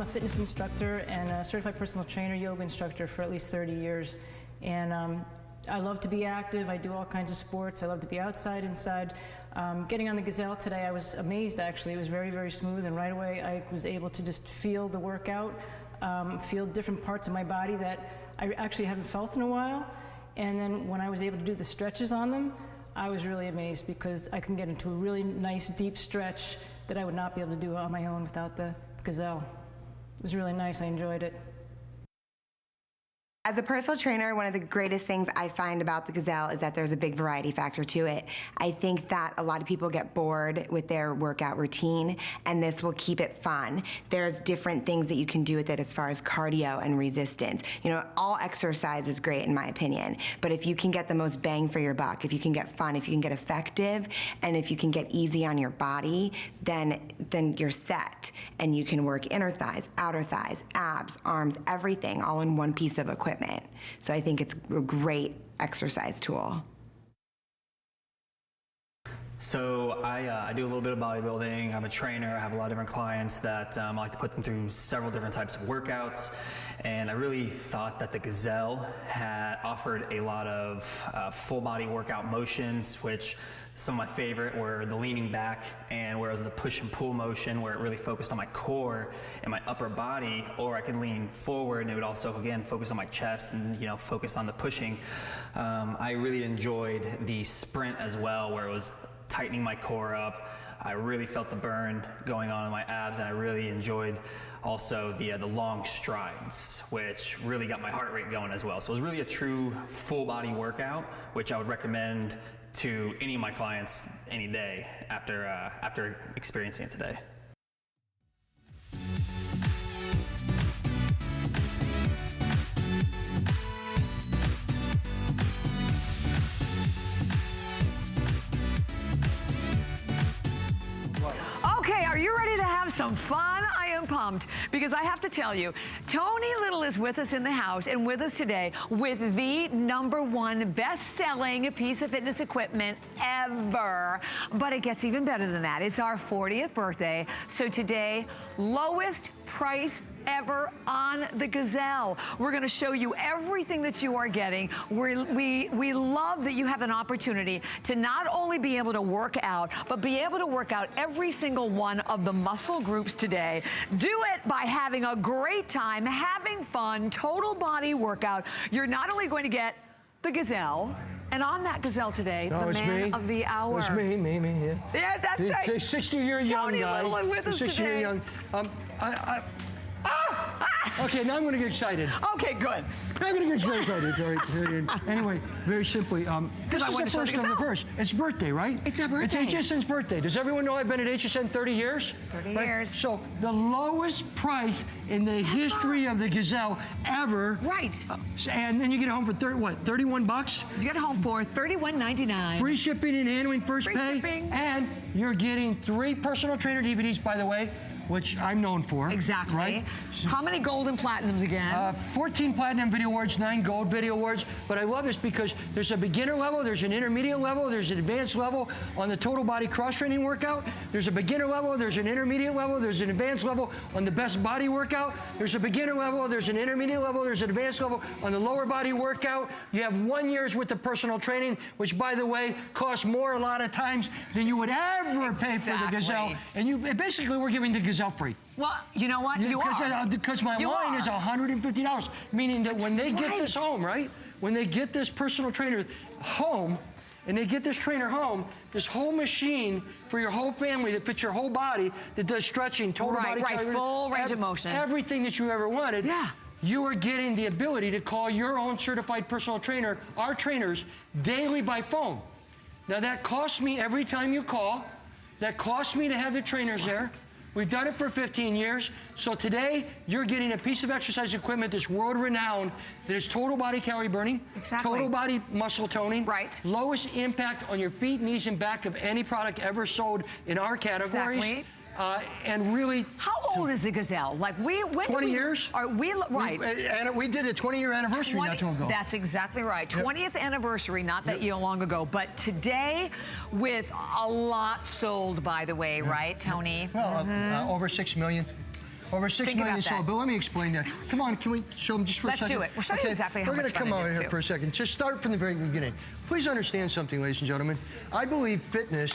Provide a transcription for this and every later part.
fitness instructor and a certified personal trainer, yoga instructor for at least 30 years. And I love to be active. I do all kinds of sports. I love to be outside, inside. Getting on the Gazelle today, I was amazed actually. It was very, very smooth, and right away I was able to just feel the workout, feel different parts of my body that I actually haven't felt in a while. And then when I was able to do the stretches on them, I was really amazed because I can get into a really nice deep stretch that I would not be able to do on my own without the Gazelle. It was really nice. I enjoyed it. As a personal trainer, one of the greatest things I find about the Gazelle is that there's a big variety factor to it. I think that a lot of people get bored with their workout routine, and this will keep it fun. There's different things that you can do with it as far as cardio and resistance. You know, all exercise is great in my opinion, but if you can get the most bang for your buck, if you can get fun, if you can get effective, and if you can get easy on your body, then you're set, and you can work inner thighs, outer thighs, abs, arms, everything, all in one piece of equipment. So I think it's a great exercise tool. So I do a little bit of bodybuilding. I'm a trainer. I have a lot of different clients that I like to put them through several different types of workouts. And I really thought that the Gazelle had offered a lot of full body workout motions, which some of my favorite were the leaning back, and whereas the push and pull motion where it really focused on my core and my upper body, or I could lean forward and it would also again focus on my chest and focus on the pushing. I really enjoyed the sprint as well, where it was tightening my core up. I really felt the burn going on in my abs, and I really enjoyed also the long strides, which really got my heart rate going as well. So it was really a true full body workout, which I would recommend to any of my clients any day after experiencing it today. Okay, are you ready to have some fun? I am pumped because I have to tell you, Tony Little is with us in the house and with us today with the #1 best-selling piece of fitness equipment ever. But it gets even better than that. It's our 40th birthday. So today, lowest price ever on the Gazelle. We're going to show you everything that you are getting. We love that you have an opportunity to not only be able to work out, but be able to work out every single one of the muscle groups today. Do it by having a great time, having fun, total body workout. You're not only going to get the Gazelle, and on that Gazelle today, the man of the hour. It's me, yeah. Yeah, that's right. 60-year young guy. Tony Little with us today. 60-year young. Okay, now I'm going to get excited. Okay, good. I'm going to get excited. Anyway, very simply, this is the first of the first. It's birthday, right? It's our birthday. It's HSN's birthday. Does everyone know I've been at HSN 30 years? 30 right? years. So the lowest price in the history of the Gazelle ever. Right. And then you get it home for 31 bucks? You get it home for $31.99. Free shipping and handling, first Free pay. shipping. And you're getting 3 personal trainer DVDs, by the way, which I'm known for. Exactly. Right? How many gold and platinums again? 14 platinum video awards, 9 gold video awards. But I love this because there's a beginner level, there's an intermediate level, there's an advanced level on the total body cross-training workout. There's a beginner level, there's an intermediate level, there's an advanced level on the best body workout. There's a beginner level, there's an intermediate level, there's an advanced level on the lower body workout. You have 1 year's worth of personal training, which, by the way, costs more a lot of times than you would ever pay for the Gazelle. And basically, we're giving the Gazelle free. Well, you know what? Because my line is $150, meaning that when they get this home, right? When they get this personal trainer home, and they get this trainer home, this whole machine for your whole family that fits your whole body, that does stretching, total body full range of motion. Everything that you ever wanted. Yeah. You are getting the ability to call your own certified personal trainer, our trainers, daily by phone. Now that costs me every time you call. That costs me to have the trainers there. We've done it for 15 years. So today, you're getting a piece of exercise equipment that's world-renowned, that is total body calorie burning, total body muscle toning, lowest impact on your feet, knees, and back of any product ever sold in our categories. Exactly. And really... How old is the Gazelle? Like, when 20 years. We did a 20-year anniversary not too long ago. That's exactly right. 20th anniversary, not that long ago. But today, with a lot sold, by the way, right, Tony? Well, over 6 million. over 6 Think million about sold. that. But let me explain that. Come on, can we show them just for a Let's second? do it. We'll show you exactly how We're much gonna fun come it out is, here too. for a second. Just start from the very beginning. Please understand something, ladies and gentlemen. I believe fitness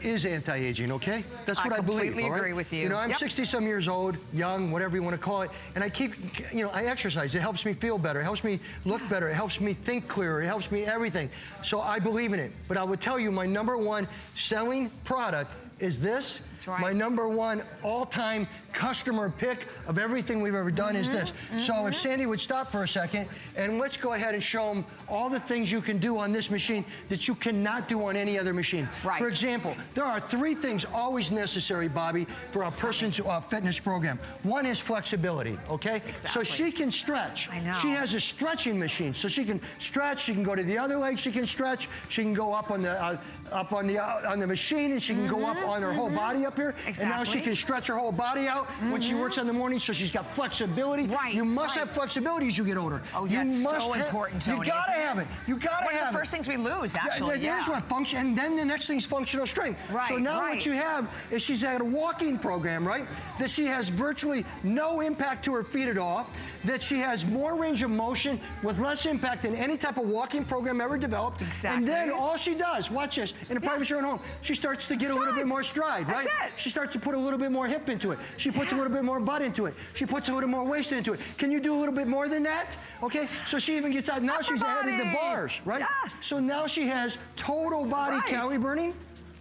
is anti-aging, okay? That's what I believe. completely all right? agree with you. You know, I'm Yep. 60-some years old, young, whatever you want to call it, and I keep, you know, I exercise. It helps me feel better. It helps me look better. It helps me think clearer. It helps me everything. So I believe in it. But I would tell you my #1 selling product is this. That's right. My #1 all-time customer pick of everything we've ever done is this. So if Sandy would stop for a second, and let's go ahead and show them all the things you can do on this machine that you cannot do on any other machine. Right. For example, there are 3 things always necessary, Bobby, for a person's fitness program. One is flexibility, okay? So Exactly. she can stretch. I know. She has a stretching machine, so she can stretch. She can go to the other leg. She can stretch. She can go up on the machine, and she can go up on her whole body up here. And now she Exactly. can stretch her whole body out when she works in the morning, so she's got flexibility. Right, You must right. have flexibility as you get older. Oh, you that's must so have, important, Tony, You gotta isn't it? have it. You gotta One have of the it. first things we lose, actually. Here's what function, and then the next thing's functional strength. Right, So now right. what you have is she's at a walking program, right? That she has virtually no impact to her feet at all. That she has more range of motion with less impact than any type of walking program ever developed. Exactly. And then all she does, watch this, in a privacy of her own home, she starts to get a little bit Strides. more stride, right? That's it. She starts to put a little bit more hip into it. She puts a little bit more butt into it. She puts a little more waist into it. Can you do a little bit more than that? Okay, so she even gets out. Now she's added the body. bars, right? Yes. So now she has total body Right. calorie burning,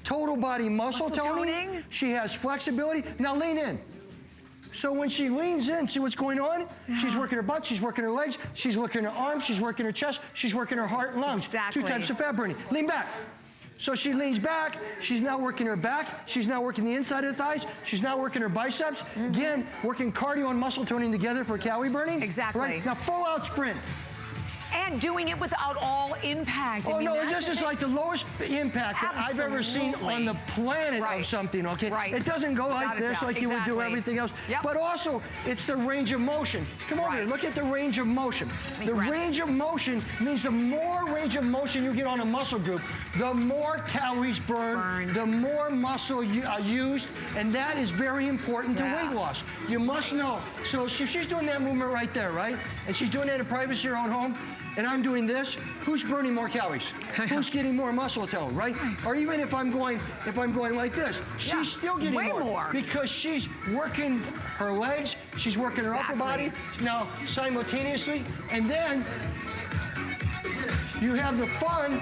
total body muscle Muscle toning. toning. She has flexibility. Now lean in. So when she leans in, see what's going on? She's working her butt, she's working her legs, she's working her arms, she's working her chest, she's working her heart and lungs. Exactly. 2 types of fat burning. Lean back. So she leans back, she's now working her back, she's now working the inside of the thighs, she's now working her biceps. Again, working cardio and muscle toning together for calorie burning. Exactly. Right? Now full out sprint. And doing it without all impact. Oh, I mean, no, that's this the is thing. like the lowest impact that I've ever seen Absolutely. on the planet Right. of something, okay? Right. It doesn't go like Without a this, doubt. like you would do Exactly. everything else. Yep. But also, it's the range of motion. Come over here, Right. look at the range of motion. me The grab range of motion means the more range of motion you get on a muscle group, the more calories burned, the more muscle used, and that is very important to Yeah. weight loss. You must know. So if she's doing that movement right there, right? And she's doing that in privacy of her own home, and I'm doing this, who's burning more calories? Who's getting more muscle tone, right? Or even if I'm going like this, Yeah, she's still getting way more. because she's working her legs, she's working her upper Exactly. body now simultaneously, and then you have the fun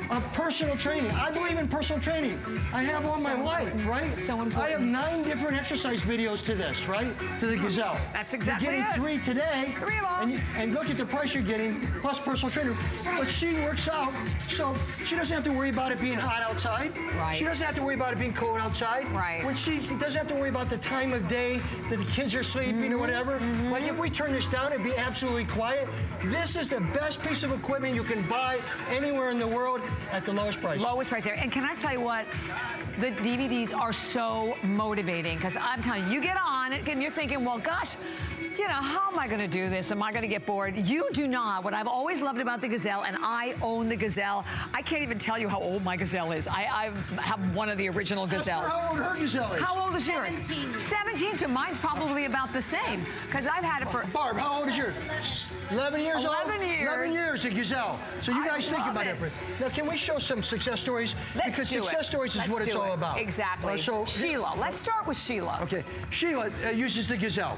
of personal training. I believe in personal training. I have all my life, right? So important. I have 9 different exercise videos to this, right? To the Gazelle. That's exactly You're getting it. 3 today. 3 of them. And look at the price you're getting, plus personal trainer. But she works out, so she doesn't have to worry about it being hot outside. Right. She doesn't have to worry about it being cold outside. Right. When she doesn't have to worry about the time of day that the kids are sleeping or whatever. Like if we turn this down, it'd be absolutely quiet. This is the best piece of equipment you can buy anywhere in the world at the lowest price. Lowest price there. And can I tell you what? The DVDs are so motivating because I'm telling you, you get on it and you're thinking, well, gosh, you know, how am I going to do this? Am I going to get bored? You do not. What I've always loved about the Gazelle, and I own the Gazelle. I can't even tell you how old my Gazelle is. I have one of the original Gazelles. How old her Gazelle is? How old is yours? 17. 17, so mine's probably about the same because I've had it for... Barb, how old is yours? 11 years old? 11 years. 11 years, a Gazelle. So you I guys think love about it. it. Now, can we show some success stories? Let's because do success it. stories is Let's what it's do all it. about. Exactly. So Sheila. Let's start with Sheila. Okay, Sheila uses the Gazelle.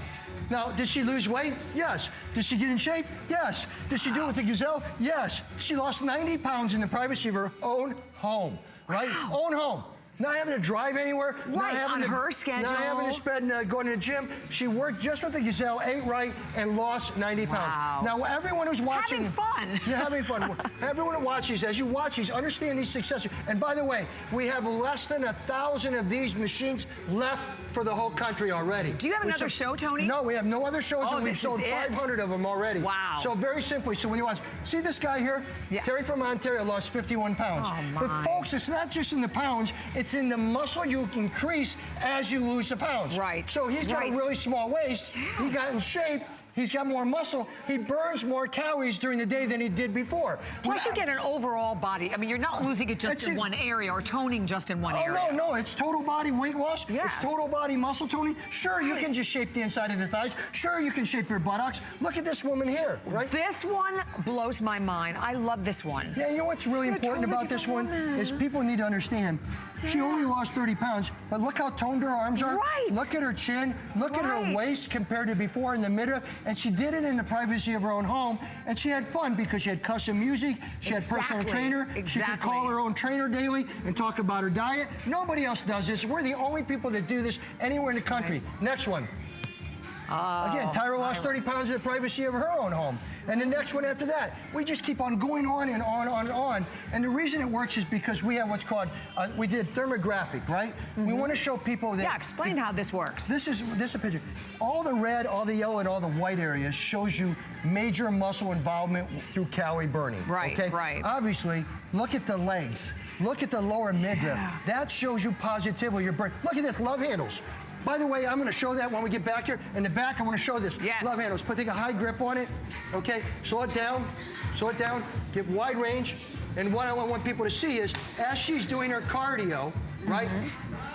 Now, did she lose weight? Yes. Did she get in shape? Yes. Did she do it with the Gazelle? Yes. She lost 90 pounds in the privacy of her own home, right? Own home. Not having to drive anywhere. Not Right, having on to, her schedule. Not having to spend going to the gym. She worked just with the Gazelle, ate right, and lost 90 pounds. Wow. Now, everyone who's watching... Having fun. Yeah, having fun. Everyone who watches, as you watch these, understand these successes. And by the way, we have less than 1,000 of these machines left for the whole country already. Do you have another show, Tony? No, we have no other shows, Oh, and we've this sold is it. 500 of them already. Wow. So very simply, so when you watch, see this guy here? Yeah. Terry from Ontario lost 51 pounds. Oh, But my. folks, it's not just in the pounds, it's in the muscle you increase as you lose the pounds. Right. So he's got Right. a really small waist. He Yes. got in shape. He's got more muscle. He burns more calories during the day than he did before. Plus, you get an overall body. I mean, you're not losing it just in one area or toning just in one area. Oh, no, it's total body weight loss. Yes. It's total body muscle toning. Sure, you can just shape the inside of the thighs. Sure, you can shape your buttocks. Look at this woman here, right? This one blows my mind. I love this one. Yeah, you know what's really important about this one is people need to understand. She only lost 30 pounds, but look how toned her arms are. Right. Look at her chin. Look at her waist compared to before in the midriff. And she did it in the privacy of her own home. And she had fun because she had custom music. She had personal trainer. She could call her own trainer daily and talk about her diet. Nobody else does this. We're the only people that do this anywhere in the country. Next one. Again, Tyra lost 30 pounds in the privacy of her own home. And the next one after that. We just keep on going on and on and on. And the reason it works is because we have what's called, we did thermographic, right? We want to show people that... Yeah, explain how this works. This is a picture. All the red, all the yellow, and all the white areas shows you major muscle involvement through calorie burning. Right, okay? right. Obviously, look at the legs. Look at the lower midriff. That shows you positively your burn. Look at this, love handles. By the way, I'm going to show that when we get back here. In the back, I want to show this. Yes. Love handles. Take a high grip on it. Okay, slow it down. Slow it down. Get wide range. And what I want people to see is, as she's doing her cardio, right?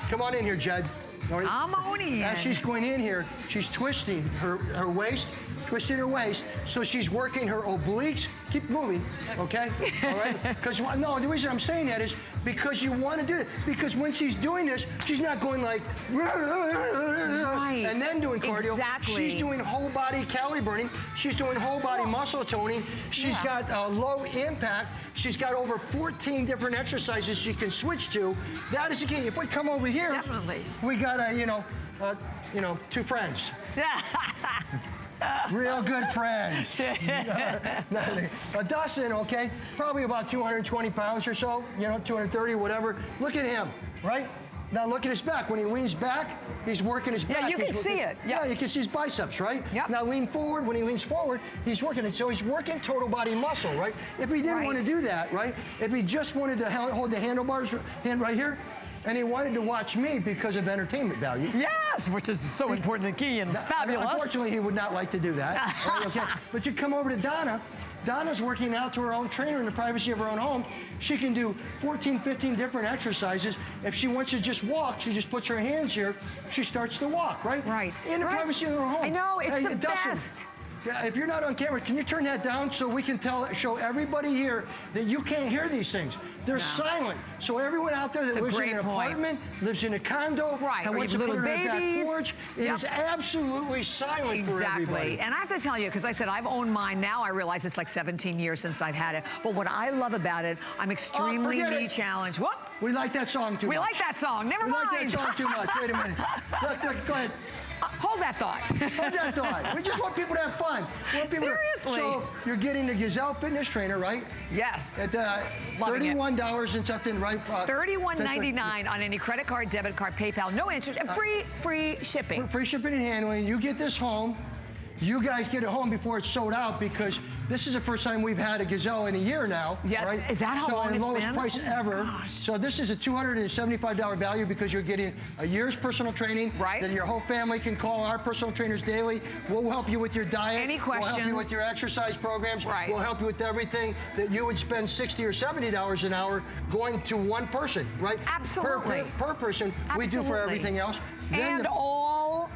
Come on in here, Jed. I'm on in. As she's going in here, she's twisting her waist, twisting her waist, so she's working her obliques. Keep moving, okay? All right? Because, no, the reason I'm saying that is because you want to do it. Because when she's doing this, she's not going like, and then doing cardio. Exactly. She's doing whole body calorie burning. She's doing whole body muscle toning. She's got low impact. She's got over 14 different exercises she can switch to. That is the key. If we come over here, definitely, we got two friends. Real good friends. Dustin, okay, probably about 220 pounds or so, 230, whatever. Look at him, right? Now look at his back. When he leans back, he's working his back. Yeah, you can see it. Yeah, you can see his biceps, right? Yep. Now lean forward. When he leans forward, he's working it. So he's working total body muscle, right? If he didn't want to do that, right? If he just wanted to hold the handlebars hand right here, and he wanted to watch me because of entertainment value. Yes, which is so important and key and fabulous. Unfortunately, he would not like to do that. Right, okay. But you come over to Donna. Donna's working out to her own trainer in the privacy of her own home. She can do 14, 15 different exercises. If she wants to just walk, she just puts her hands here. She starts to walk, right? Right. In the privacy of her own home. I know, it's the Dustin, best. Yeah, if you're not on camera, can you turn that down so we can show everybody here that you can't hear these things? They're silent. So everyone out there that lives in an apartment, lives in a condo, and wants to put her on back porch, it is absolutely silent for everybody. And I have to tell you, because I said I've owned mine now, I realize it's like 17 years since I've had it. But what I love about it, I'm extremely knee challenged. What? We like that song too much. We like that song. Never mind. We like that song too much. Wait a minute. Look, go ahead. Hold that thought. Hold that thought. We just want people to have fun. Seriously. So you're getting the Gazelle fitness trainer, right? Yes. At $31 and something, right? $31.99 on any credit card, debit card, PayPal, no interest, and free shipping. Free shipping and handling. You get this home. You guys get it home before it's sold out because this is the first time we've had a Gazelle in a year now. Yes. Right? Is that how long it's been? lowest price ever. Gosh. So this is a $275 value because you're getting a year's personal training. Right. That your whole family can call our personal trainers daily. We'll help you with your diet. Any questions? We'll help you with your exercise programs. Right. We'll help you with everything that you would spend $60 or $70 an hour going to one person, right? Absolutely. Per person. Absolutely. We do for everything else. And all.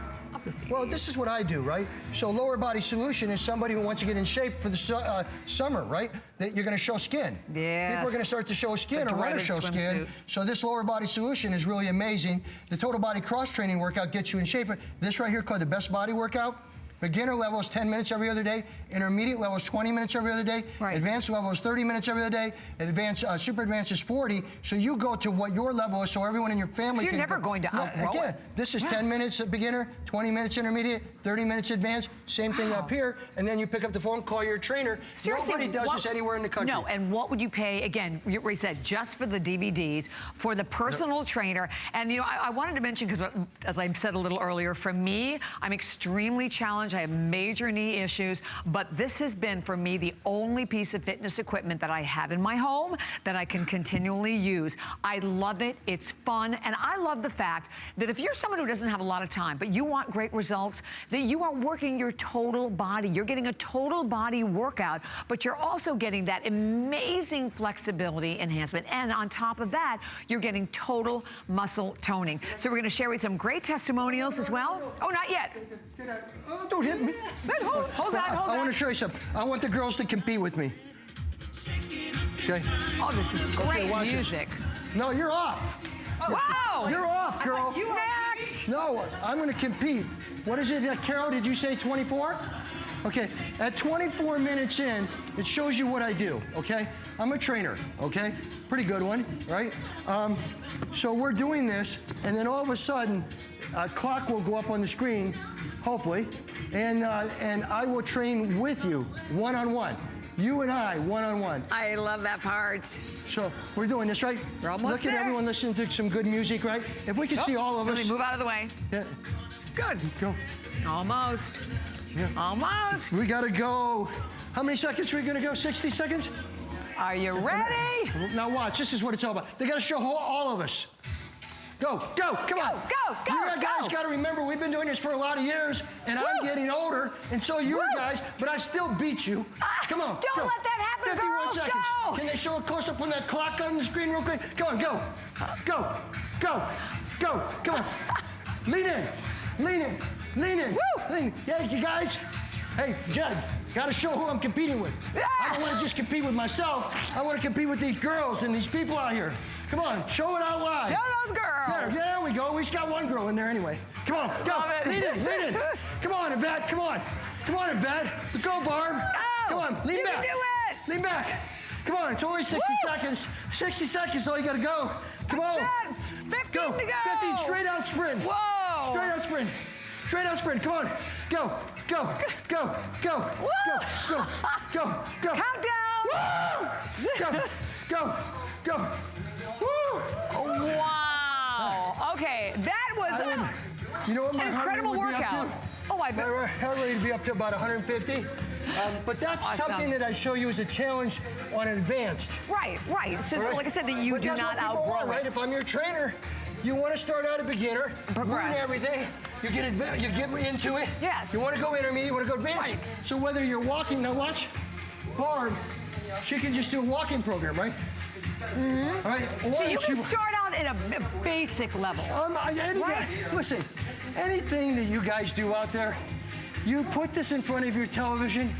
Well, this is what I do, right? So lower body solution is somebody who wants to get in shape for the summer, right? That you're going to show skin. Yes. People are going to start to show skin or want to show skin. So this lower body solution is really amazing. The total body cross training workout gets you in shape. This right here called the best body workout. Beginner level is 10 minutes every other day. Intermediate level is 20 minutes every other day. Right. Advanced level is 30 minutes every other day. Advanced, super advanced is 40. So you go to what your level is so everyone in your family so you're can never going to outgrow again, it. This is 10 minutes at beginner, 20 minutes intermediate, 30 minutes advanced. Same thing up here. And then you pick up the phone, call your trainer. Seriously, nobody does this anywhere in the country. No, and what would you pay, again, we said just for the DVDs, for the personal trainer. And, I wanted to mention, because as I said a little earlier, for me, I'm extremely challenged. challenge. I have major knee issues, but this has been, for me, the only piece of fitness equipment that I have in my home that I can continually use. I love it. It's fun. And I love the fact that if you're someone who doesn't have a lot of time, but you want great results, that you are working your total body. You're getting a total body workout, but you're also getting that amazing flexibility enhancement. And on top of that, you're getting total muscle toning. So we're going to share with some great testimonials as well. Oh, not yet. Oh, don't hit me. But hold on. I want to show you something. I want the girls to compete with me. Okay? Oh, this is great watch music. No, you're off. Wow. You're off, girl. You next. No, I'm going to compete. What is it, Carol? Did you say 24? Okay, at 24 minutes in, it shows you what I do, okay? I'm a trainer, okay? Pretty good one, right? So we're doing this, and then all of a sudden, a clock will go up on the screen, hopefully, and I will train with you, one-on-one. You and I, one-on-one. I love that part. So we're doing this, right? We're almost Look there. at everyone listening to some good music, right? If we could see all of us. Let me move out of the way. Yeah, Good. go. Almost. Yeah. Almost. We gotta go. How many seconds are we gonna go? 60 seconds? Are you ready? Now watch, this is what it's all about. They gotta show all of us. Go, come on. Go. You guys gotta remember, we've been doing this for a lot of years, and I'm getting older, and so you guys, but I still beat you. Come on, Don't go. let that happen, 51 girls, seconds. go. Can they show a close-up on that clock on the screen real quick? Go on, go. Come on. Lean in. Woo. Yeah, you guys. Hey, Judd, gotta show who I'm competing with. I don't want to just compete with myself. I want to compete with these girls and these people out here. Come on, show it out loud. Show those girls. There we go. We just got one girl in there anyway. Come on, go. Love it. Lean in. Come on, Yvette. Come on, Yvette. Go, Barb. Go. Come on, lean You back. can do it. Lean back. Come on, it's only 60 seconds. 60 seconds, all you gotta go. Come on. 15 Go. to go. 15, straight out sprint. Whoa. Straight out sprint. Come on. Go. Countdown. Go. Woo. Wow. Okay, that was You know what my an heart rate incredible would be up workout. to? Oh, I bet. My heart rate would be up to about 150. But that's Awesome. something that I show you as a challenge on advanced. Right. So, All right? like I said, that you But do that's not what people outgrow want, it. right? If I'm your trainer, you want to start out a beginner, Progress. learn everything. You get into it. Yes. You want to go intermediate. You want to go advanced. Right. So whether you're walking, now watch, Barb, she can just do a walking program, right? Mm-hmm. All right. So you can start out at a basic level. Listen, anything that you guys do out there, you put this in front of your television,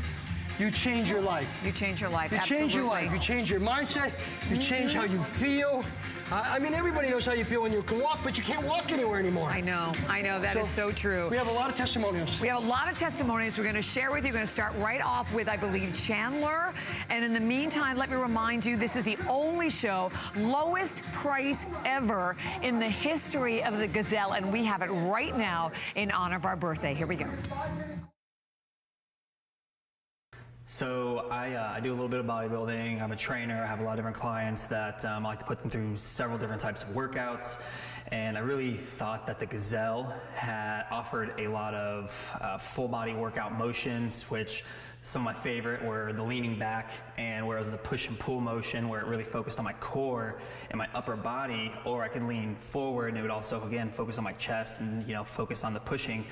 you change your life. You change your life. You change your life. You change your mindset. You change how you feel. I mean, everybody knows how you feel when you can walk, but you can't walk anywhere anymore. I know. That is so true. We have a lot of testimonials. We have a lot of testimonies we're going to share with you. We're going to start right off with, I believe, Chandler. And in the meantime, let me remind you, this is the only show, lowest price ever in the history of the Gazelle. And we have it right now in honor of our birthday. Here we go. So I do a little bit of bodybuilding. I'm a trainer. I have a lot of different clients that I like to put them through several different types of workouts. And I really thought that the Gazelle had offered a lot of full body workout motions, which some of my favorite were the leaning back, and whereas the push and pull motion, where it really focused on my core and my upper body, or I could lean forward and it would also, again, focus on my chest and, focus on the pushing.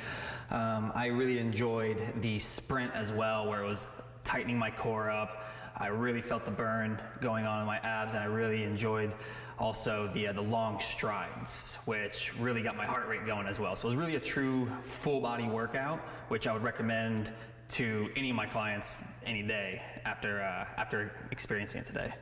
I really enjoyed the sprint as well, where it was tightening my core up. I really felt the burn going on in my abs, and I really enjoyed also the long strides, which really got my heart rate going as well. So it was really a true full body workout, which I would recommend to any of my clients any day after experiencing it today.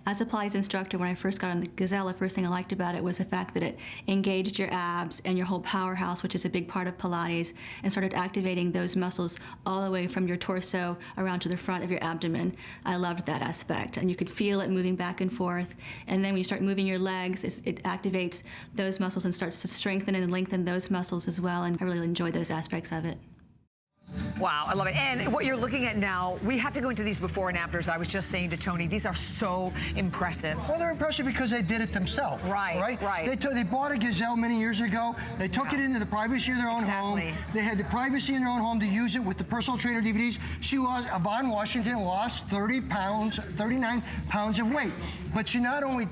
As a Pilates instructor, when I first got on the Gazelle, the first thing I liked about it was the fact that it engaged your abs and your whole powerhouse, which is a big part of Pilates, and started activating those muscles all the way from your torso around to the front of your abdomen. I loved that aspect, and you could feel it moving back and forth. And then when you start moving your legs, it activates those muscles and starts to strengthen and lengthen those muscles as well, and I really enjoyed those aspects of it. Wow, I love it. And what you're looking at now, we have to go into these before and afters. I was just saying to Tony, these are so impressive. Well, they're impressive because they did it themselves. Right. They bought a Gazelle many years ago. They took it into the privacy of their own home. They had the privacy in their own home to use it with the personal trainer DVDs. Yvonne Washington lost 39 pounds of weight. But she not only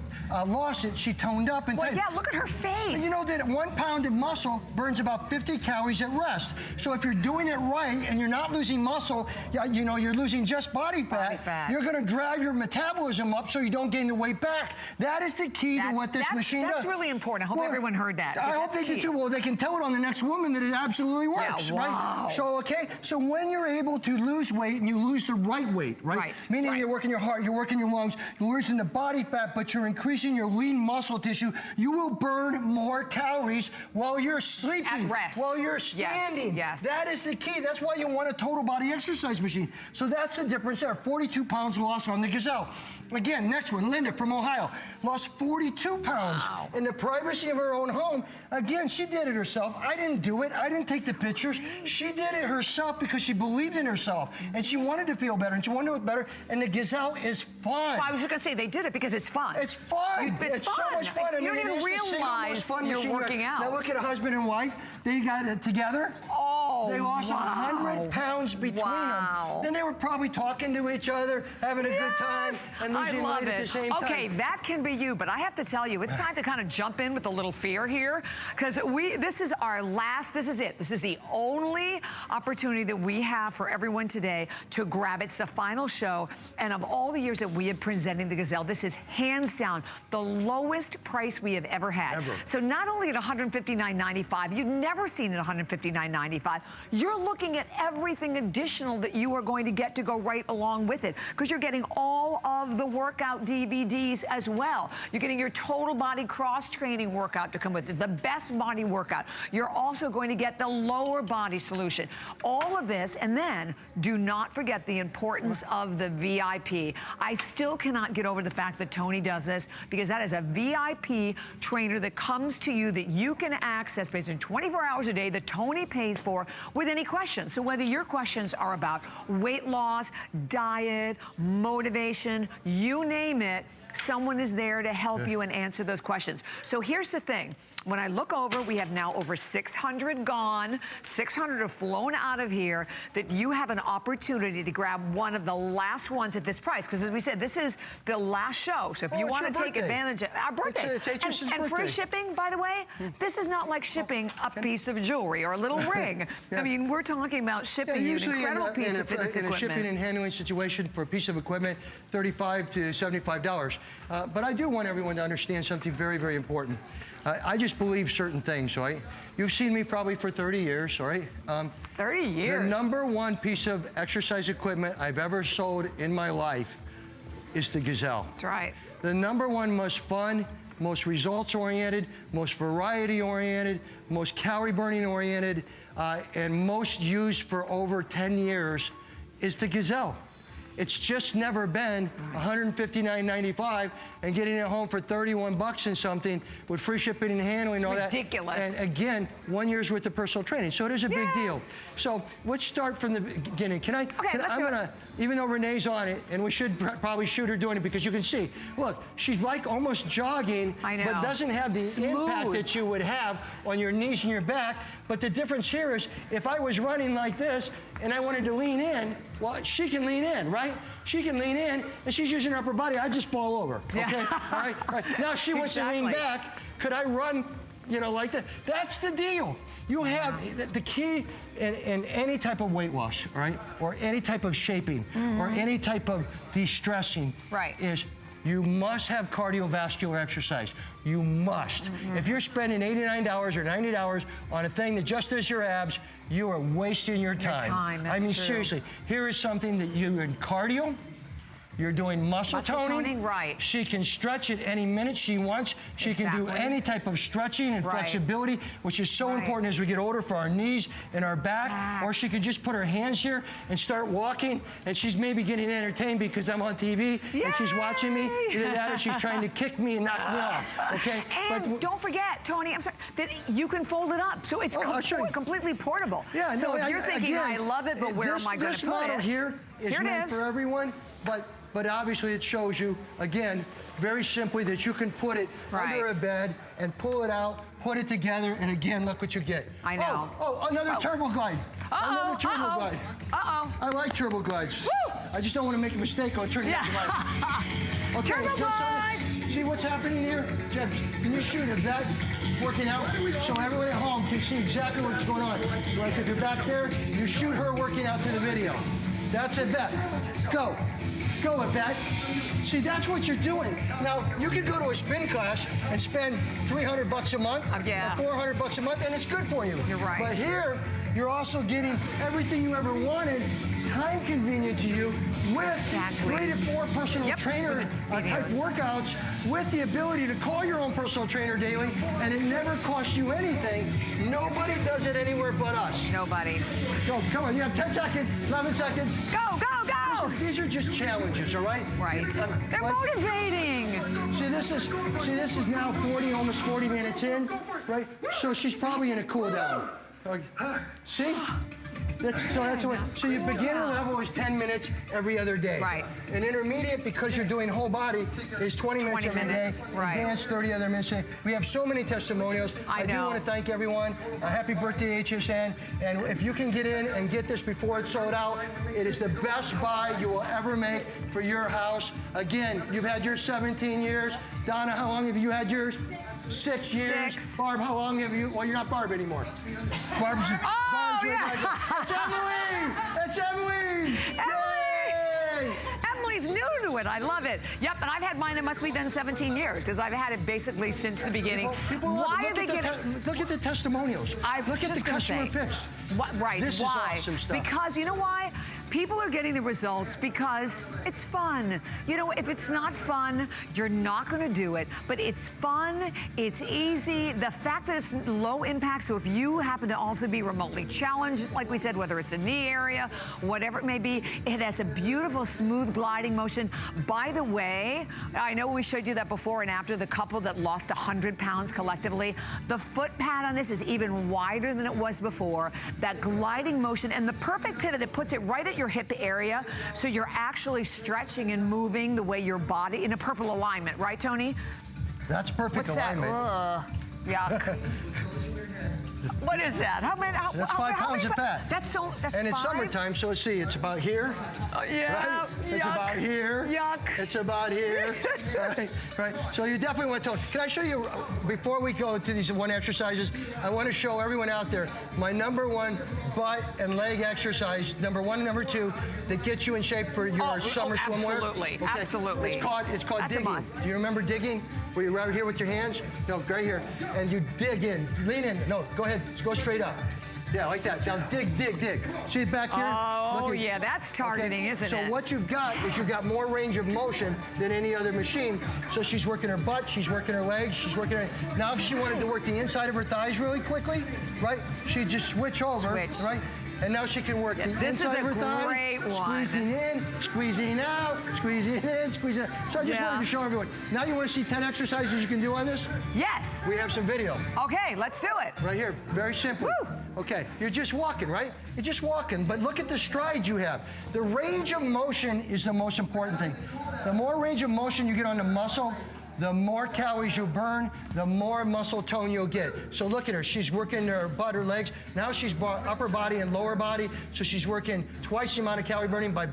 lost it, she toned up. And yeah, look at her face. And you know that 1 pound of muscle burns about 50 calories at rest. So if you're doing it right and you're not losing muscle, you know, you're losing just body fat. You're going to drive your metabolism up so you don't gain the weight back. That is the key to what this machine does. That's really important. I hope everyone heard that. I hope they do too. Well, they can tell it on the next woman that it absolutely works, right? So, so when you're able to lose weight and you lose the right weight, right? Meaning you're working your heart, you're working your lungs, you're losing the body fat, but you're increasing your lean muscle tissue, you will burn more calories while you're sleeping. At rest. While you're standing. Yes. That is the key. That's why you want a total body exercise machine. So that's the difference there. 42 pounds lost on the Gazelle. Again, next one, Linda from Ohio, lost 42 pounds in the privacy of her own home. Again, she did it herself. I didn't do it. I didn't take the pictures. She did it herself because she believed in herself and she wanted to feel better and she wanted to look better. And the Gazelle is fun. Well, I was just going to say they did it because it's fun. It's fun. It's so much fun. You don't even realize you're working out. Now look at a husband and wife. They got it together. Oh, they lost 100 pounds between them. Then they were probably talking to each other, having a good time, and losing weight at the same time. Okay, that can be you, but I have to tell you, it's time to kind of jump in with a little fear here, because this is our last, this is it. This is the only opportunity that we have for everyone today to grab. It's the final show, and of all the years that we have presenting the Gazelle, this is hands down the lowest price we have ever had. So not only at $159.95, you've never seen it at $159.95, you're looking at everything additional that you are going to get to go right along with it, because you're getting all of the workout DVDs as well. You're getting your total body cross-training workout to come with it, the best body workout. You're also going to get the lower body solution. All of this, and then do not forget the importance of the VIP. I still cannot get over the fact that Tony does this, because that is a VIP trainer that comes to you that you can access based on 24 hours a day that Tony pays for with any questions. So whether your questions are about weight loss, diet, motivation, you name it, someone is there to help you and answer those questions. So here's the thing. When I look over, we have now over 600 gone, 600 have flown out of here, that you have an opportunity to grab one of the last ones at this price. Because as we said, this is the last show. So if you want to take advantage of our birthday. And free shipping, by the way, this is not like shipping a piece of jewelry or a little ring. I mean, we're talking about shipping you an incredible piece of fitness equipment. In a shipping and handling situation for a piece of equipment, $35 to $75. But I do want everyone to understand something very, very important. I just believe certain things, right? You've seen me probably for 30 years, all right? 30 years? The #1 piece of exercise equipment I've ever sold in my life is the Gazelle. That's right. The #1 most fun, most results-oriented, most variety-oriented, most calorie-burning oriented, and most used for over 10 years is the Gazelle. It's just never been $159.95 and getting it home for 31 bucks and something with free shipping and handling and all that. Ridiculous. And again, 1 year's worth of personal training. So it is a big deal. So let's start from the beginning. I'm gonna, even though Renee's on it, and we should probably shoot her doing it because you can see, look, she's like almost jogging, but doesn't have the impact that you would have on your knees and your back. But the difference here is if I was running like this and I wanted to lean in, well, she can lean in, right? She can lean in, and she's using her upper body. I just fall over, okay? All right. Now she wants to lean back. Could I run, you know, like that? That's the deal. You have the key in any type of weight loss, right? Or any type of shaping, or any type of de-stressing, is you must have cardiovascular exercise. You must. If you're spending $89 or $90 on a thing that just does your abs, you are wasting your time. That's I mean, true. seriously, here is something that you in cardio, You're doing muscle toning. Right. She can stretch at any minute she wants. She can do any type of stretching and flexibility, which is so important as we get older for our knees and our back. Or she can just put her hands here and start walking, and she's maybe getting entertained because I'm on TV and she's watching me. Either that or she's trying to kick me and knock me off. Okay. And don't forget, Tony, I'm sorry, that you can fold it up, so it's completely portable. Yeah. So no, if you're thinking, again, I love it, but where am I going to put it? This model here is meant for everyone, but obviously it shows you, again, very simply that you can put it under a bed and pull it out, put it together, and again, look what you get. I know. Oh, another turbo glide. Another turbo glide. I like turbo glides. Woo! I just don't want to make a mistake on turning the glide. Okay, turbo glide! See what's happening here? Jeff, can you shoot a vet working out so everyone at home can see exactly what's going on? Like if you're back there, you shoot her working out through the video. That's a vet. Go. Go, Yvette. See, that's what you're doing. Now, you could go to a spin class and spend $300 a month, or $400 a month, and it's good for you. You're right. But here, you're also getting everything you ever wanted, time convenient to you, with 3 to 4 personal trainer type workouts, with the ability to call your own personal trainer daily, and it never costs you anything. Nobody does it anywhere but us. Nobody. Go, come on, you have 10 seconds, 11 seconds. Go, go, go! These are just challenges, all right? Right. They're motivating. See, this is now 40, almost 40 minutes in, right? So she's probably in a cool down. See? So your beginner level is 10 minutes every other day. Right. And intermediate, because you're doing whole body, is 20 minutes every day. Right. Advanced, 30 other minutes. We have so many testimonials. I do want to thank everyone. Happy birthday, HSN. And if you can get in and get this before it's sold out, it is the best buy you will ever make for your house. Again, you've had yours 17 years. Donna, how long have you had yours? 6 years. 6. Barb, how long have you? Well, you're not Barb anymore. Barb's. It's Emily! It's Emily! Emily! Emily's new to it. I love it. Yep, and I've had mine, it must be done 17 years, because I've had it basically since the beginning. Why are they getting... Look at the testimonials. Look at the customer picks. Right, this why? Is awesome stuff. Because you know why? People are getting the results because it's fun. You know, if it's not fun, you're not going to do it. But it's fun, it's easy. The fact that it's low impact, so if you happen to also be remotely challenged, like we said, whether it's the knee area, whatever it may be, it has a beautiful, smooth gliding motion. By the way, I know we showed you that before and after, the couple that lost 100 pounds collectively. The foot pad on this is even wider than it was before. That gliding motion and the perfect pivot that puts it right at your hip area, so you're actually stretching and moving the way your body in a purple alignment, right, Tony? That's perfect alignment. Yuck. What is that? That's 5 pounds of fat. That's and it's summertime, so let's see, it's about here. Yeah. Right? It's about here. Yuck. It's about here. right. So you definitely want to. Can I show you, before we go to these one exercises, I want to show everyone out there my #1 butt and leg exercise, #1 and #2, that gets you in shape for your summer swimwear. Absolutely. Okay. Absolutely. It's called That's digging. A must. Do you remember digging? Where you're right here with your hands? No, right here. And you dig in. Lean in. No, go ahead. Go straight up. Yeah, like that. Now dig, dig, dig. See it back here? Oh, yeah, that's targeting, isn't it? So what you've got is you've got more range of motion than any other machine. So she's working her butt, she's working her legs, she's working her... Now if she wanted to work the inside of her thighs really quickly, right? She'd just switch over, right? And now she can work the inside of her thighs, squeezing in, squeezing out, squeezing in, squeezing out. So I just wanted to show everyone. Now you want to see 10 exercises you can do on this? Yes. We have some video. Okay, let's do it. Right here, very simple. Woo. Okay, you're just walking, right? You're just walking, but look at the strides you have. The range of motion is the most important thing. The more range of motion you get on the muscle, the more calories you burn, the more muscle tone you'll get. So look at her, she's working her butt, her legs. Now she's upper body and lower body, so she's working twice the amount of calorie burning by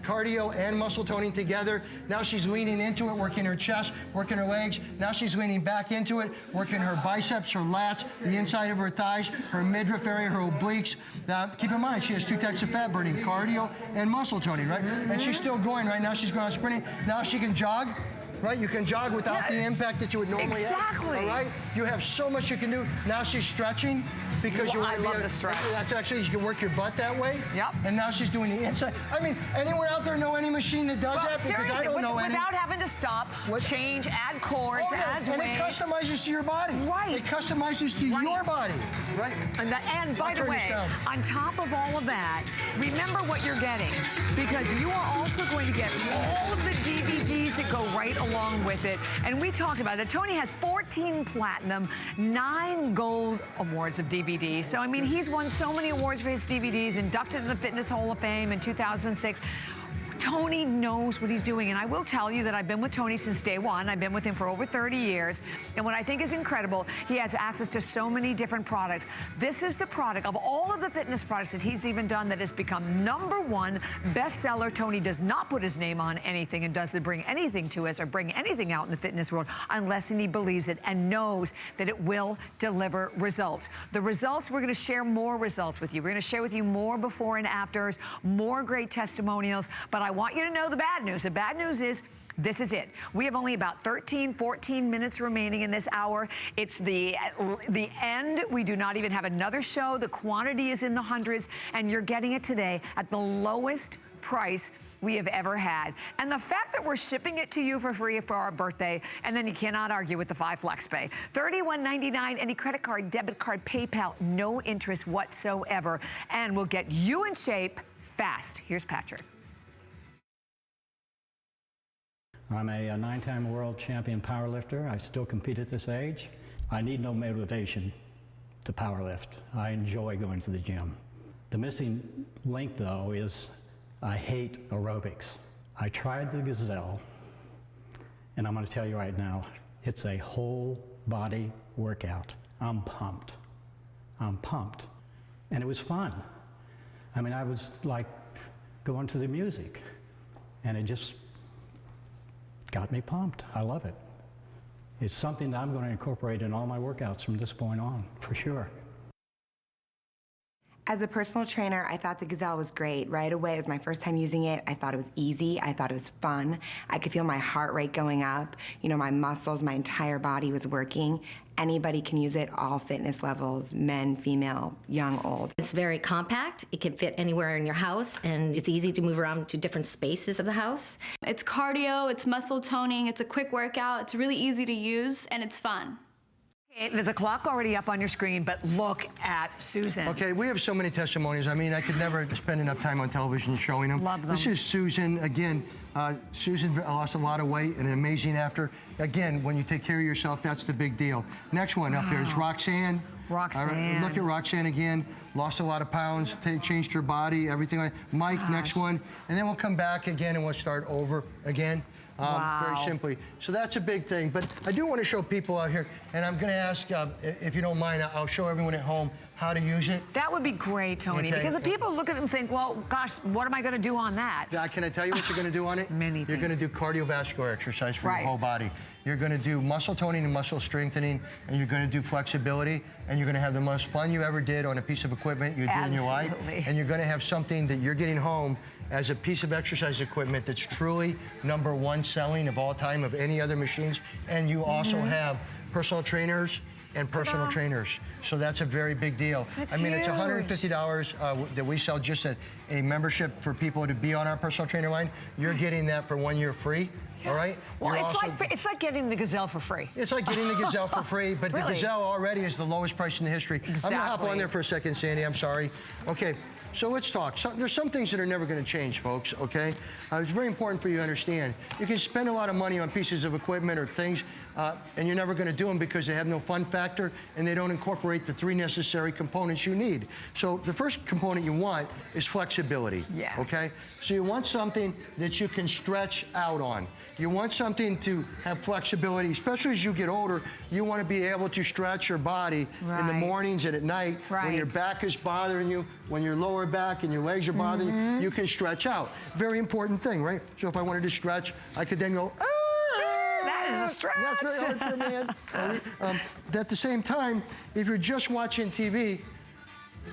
cardio and muscle toning together. Now she's leaning into it, working her chest, working her legs. Now she's leaning back into it, working her biceps, her lats, the inside of her thighs, her midriff area, her obliques. Now, keep in mind, she has 2 types of fat burning, cardio and muscle toning, right? And she's still going right now. She's going on sprinting. Now she can jog. right? You can jog without the impact that you would normally Exactly. have. All right? You have so much you can do. Now she's stretching because you I love the stretch. That's actually, you can work your butt that way. Yep. And now she's doing the inside. I mean, anyone out there know any machine that does that? Because seriously, I don't know any. without having to stop, change, add cords, add and weights. it customizes to your body. Right. It customizes to your body. Right. And by the way, on top of all of that, remember what you're getting, because you are also going to get all of the DVDs that go right along with it. And we talked about it. Tony has 14 platinum, 9 gold awards of DVDs. So, I mean, he's won so many awards for his DVDs, inducted in the Fitness Hall of Fame in 2006. Tony knows what he's doing, and I will tell you that I've been with Tony since day one. I've been with him for over 30 years, and what I think is incredible, he has access to so many different products. This is the product of all of the fitness products that he's even done that has become #1 bestseller. Tony does not put his name on anything and doesn't bring anything to us or bring anything out in the fitness world unless he believes it and knows that it will deliver results. The results, we're going to share more results with you. We're going to share with you more before and afters, more great testimonials, but I want you to know the bad news. The bad news is this is it. We have only about 13, 14 minutes remaining in this hour. It's the end. We do not even have another show. The quantity is in the hundreds, and you're getting it today at the lowest price we have ever had. And the fact that we're shipping it to you for free for our birthday, and then you cannot argue with the 5 flex pay. $31.99, any credit card, debit card, PayPal, no interest whatsoever, and we'll get you in shape fast. Here's Patrick. I'm a 9-time world champion powerlifter. I still compete at this age. I need no motivation to powerlift. I enjoy going to the gym. The missing link, though, is I hate aerobics. I tried the Gazelle, and I'm going to tell you right now, it's a whole body workout. I'm pumped. I'm pumped. And it was fun. I mean, I was like going to the music, and it just got me pumped. I love it. It's something that I'm going to incorporate in all my workouts from this point on, for sure. As a personal trainer, I thought the Gazelle was great. Right away, it was my first time using it. I thought it was easy. I thought it was fun. I could feel my heart rate going up. You know, my muscles, my entire body was working. Anybody can use it, all fitness levels, men, female, young, old. It's very compact. It can fit anywhere in your house, and it's easy to move around to different spaces of the house. It's cardio, it's muscle toning, it's a quick workout, it's really easy to use, and it's fun. There's a clock already up on your screen, but look at Susan. Okay, we have so many testimonies. I mean, I could never spend enough time on television showing them. Love them. This is Susan. Again, Susan lost a lot of weight and amazing after. Again, when you take care of yourself, that's the big deal. Next one up there is Roxanne. Roxanne. Look at Roxanne again. Lost a lot of pounds, changed her body, everything like that. Mike, next one. And then we'll come back again and we'll start over again. Very simply. So that's a big thing. But I do want to show people out here, and I'm going to ask, if you don't mind, I'll show everyone at home how to use it. That would be great, Tony, Okay. because if people look at it and think, well, gosh, what am I going to do on that? Can I tell you what you're going to do on it? Many You're things. going to do cardiovascular exercise for Right. your whole body. You're going to do muscle toning and muscle strengthening, and you're going to do flexibility, and you're going to have the most fun you ever did on a piece of equipment you did in your life. Absolutely. And you're going to have something that you're getting home as a piece of exercise equipment that's truly #1 selling of all time of any other machines. And you also have personal trainers and personal trainers. So that's a very big deal. That's I mean, it's huge. $150 that we sell just a membership for people to be on our personal trainer line. You're getting that for 1 year free. All right? Well, You're it's also- like getting the Gazelle for free. it's like getting the Gazelle for free, but Really? the Gazelle already is the lowest price in the history. I'm gonna hop Exactly. on there for a second, Sandy, I'm sorry. Okay, so let's talk. There's some things that are never gonna change, folks, okay? It's very important for you to understand. You can spend a lot of money on pieces of equipment or things, and you're never gonna do them because they have no fun factor and they don't incorporate the 3 necessary components you need. So the first component you want is flexibility, Yes. okay? So you want something that you can stretch out on. You want something to have flexibility, especially as you get older. You want to be able to stretch your body in the Right. mornings and at night. When your Right. back is bothering you, when your lower back and your legs are bothering you, you can stretch out. Very important thing, right? So if I wanted to stretch, I could then go, That is a stretch. that's very hard for a man. At the same time, if you're just watching TV,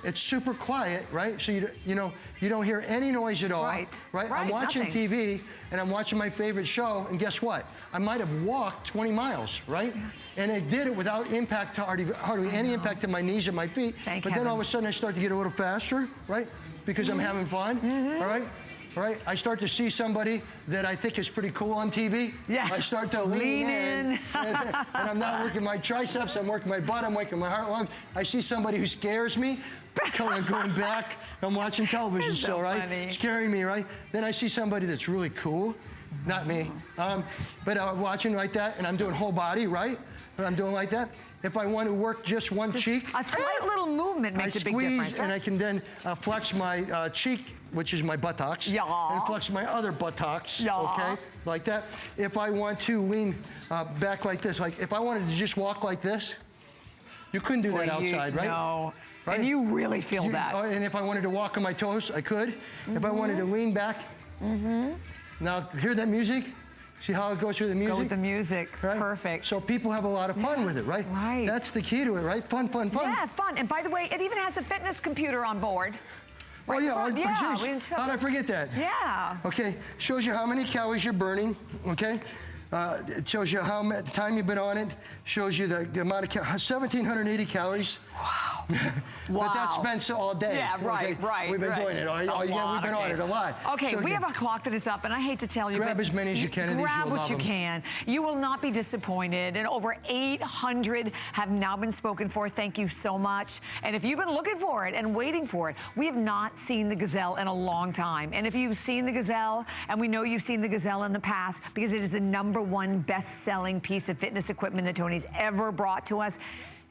It's super quiet, right? So you don't hear any noise at all. Right. I'm watching nothing. TV and I'm watching my favorite show, and guess what? I might have walked 20 miles, right? And I did it without impact to hardly any impact to my knees and my feet. Thank but then all of a heavens. sudden I start to get a little faster, right? Because I'm having fun, all right? All right, I start to see somebody that I think is pretty cool on TV. Yeah. I start to lean in. And I'm not working my triceps, I'm working my butt, I'm working my heart lungs. I see somebody who scares me, going back. I'm watching television still, right? funny. Scaring me, right? Then I see somebody that's really cool. Not me. But I'm watching like that, and I'm doing whole body, right? And I'm doing like that. If I want to work just one cheek, A slight little movement makes I a big squeeze, difference. and I can then flex my cheek, which is my buttocks, Yeah. and flex my other buttocks, Yeah. okay, like that. If I want to lean back like this, like if I wanted to just walk like this, you couldn't do that outside, right? No. Right? And you really feel that. And if I wanted to walk on my toes, I could. If I wanted to lean back, now hear that music? See how it goes through the music? Go with the music. It's Right? perfect. So people have a lot of fun with it, right? Right. That's the key to it, right? Fun, fun, fun. Yeah, fun. And by the way, it even has a fitness computer on board. Oh, yeah. Fun. Yeah, Jeez. we didn't How did I forget that? Yeah. Okay, shows you how many calories you're burning, okay? It shows you how much time you've been on it, shows you the amount of 1,780 calories. Wow. But that's spent all day. Yeah, right, okay? right. We've been doing it. We've been on it a lot. Okay, So we again, have a clock that is up, and I hate to tell you, Grab but as many as you can of these, grab you'll what love you them. can. You will not be disappointed, and over 800 have now been spoken for. Thank you so much. And if you've been looking for it and waiting for it, we have not seen the Gazelle in a long time. And if you've seen the Gazelle, and we know you've seen the Gazelle in the past, because it is the #1 best-selling piece of fitness equipment that Tony's ever brought to us,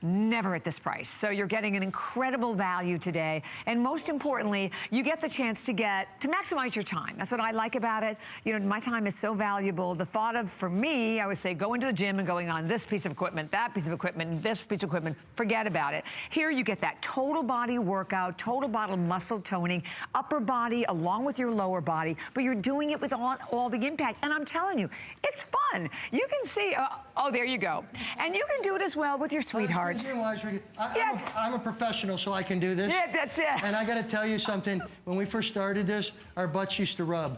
never at this price. So you're getting an incredible value today. And most importantly, you get the chance to maximize your time. That's what I like about it. You know, my time is so valuable. The thought of, for me, I would say going to the gym and going on this piece of equipment, that piece of equipment, and this piece of equipment, forget about it. Here you get that total body workout, total body muscle toning, upper body along with your lower body, but you're doing it with all the impact. And I'm telling you, it's fun. You can see, oh, there you go. And you can do it as well with your sweetheart. Yes. I'm a professional, so I can do this. Yeah, that's it. And I got to tell you something. When we first started this, our butts used to rub.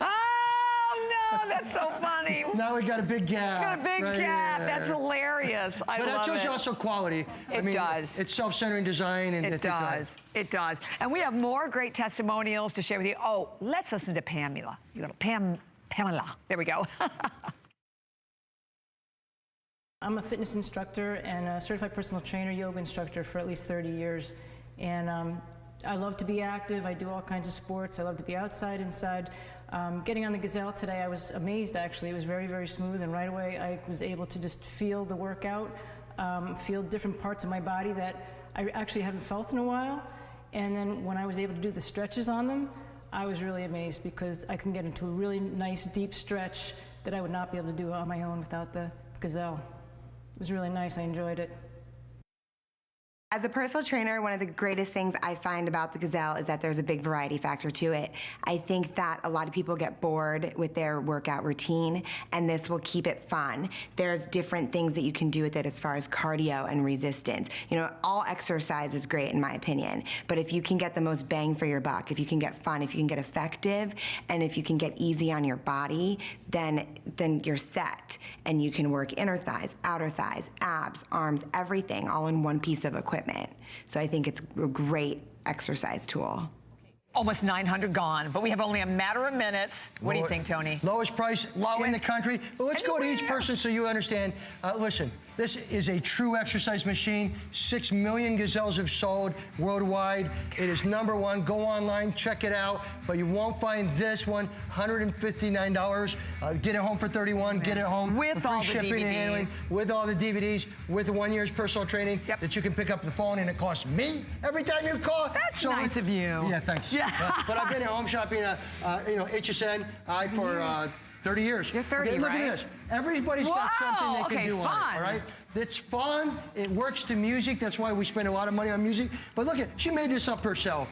Oh, no, that's so funny. Now we got a big gap. Got a big right gap. here. That's hilarious. I But love that shows it. you also quality. It does. It's self-centering design. And It does. It does. And we have more great testimonials to share with you. Oh, let's listen to Pamela. You got Pamela. There we go. I'm a fitness instructor and a certified personal trainer, yoga instructor for at least 30 years. And I love to be active. I do all kinds of sports. I love to be outside, inside. Getting on the Gazelle today, I was amazed actually. It was very, very smooth, and right away I was able to just feel the workout, feel different parts of my body that I actually haven't felt in a while. And then when I was able to do the stretches on them, I was really amazed because I can get into a really nice deep stretch that I would not be able to do on my own without the Gazelle. It was really nice. I enjoyed it. As a personal trainer, one of the greatest things I find about the Gazelle is that there's a big variety factor to it. I think that a lot of people get bored with their workout routine, and this will keep it fun. There's different things that you can do with it as far as cardio and resistance. You know, all exercise is great in my opinion, but if you can get the most bang for your buck, if you can get fun, if you can get effective, and if you can get easy on your body, then you're set, and you can work inner thighs, outer thighs, abs, arms, everything, all in one piece of equipment. So I think it's a great exercise tool. Almost 900 gone, but we have only a matter of minutes. What do you think, Tony? Lowest price in the Lowest? country. But let's go to each person so you understand. Listen, this is a true exercise machine. 6 million Gazelles have sold worldwide. It is #1. Go online, check it out. But you won't find this one, $159. Get it home for $31. Get it home With for free all the shipping and handling, DVDs. with all the DVDs, with the 1 year's personal training that you can pick up the phone, and it costs me every time you call. That's nice of you. Yeah, thanks. Yeah. But I've been at home shopping, HSN, for 30 years. You're 30, okay, look right? at this. Everybody's got something they can do on fun. it, all right? It's fun. It works to music. That's why we spend a lot of money on music. But look she made this up herself.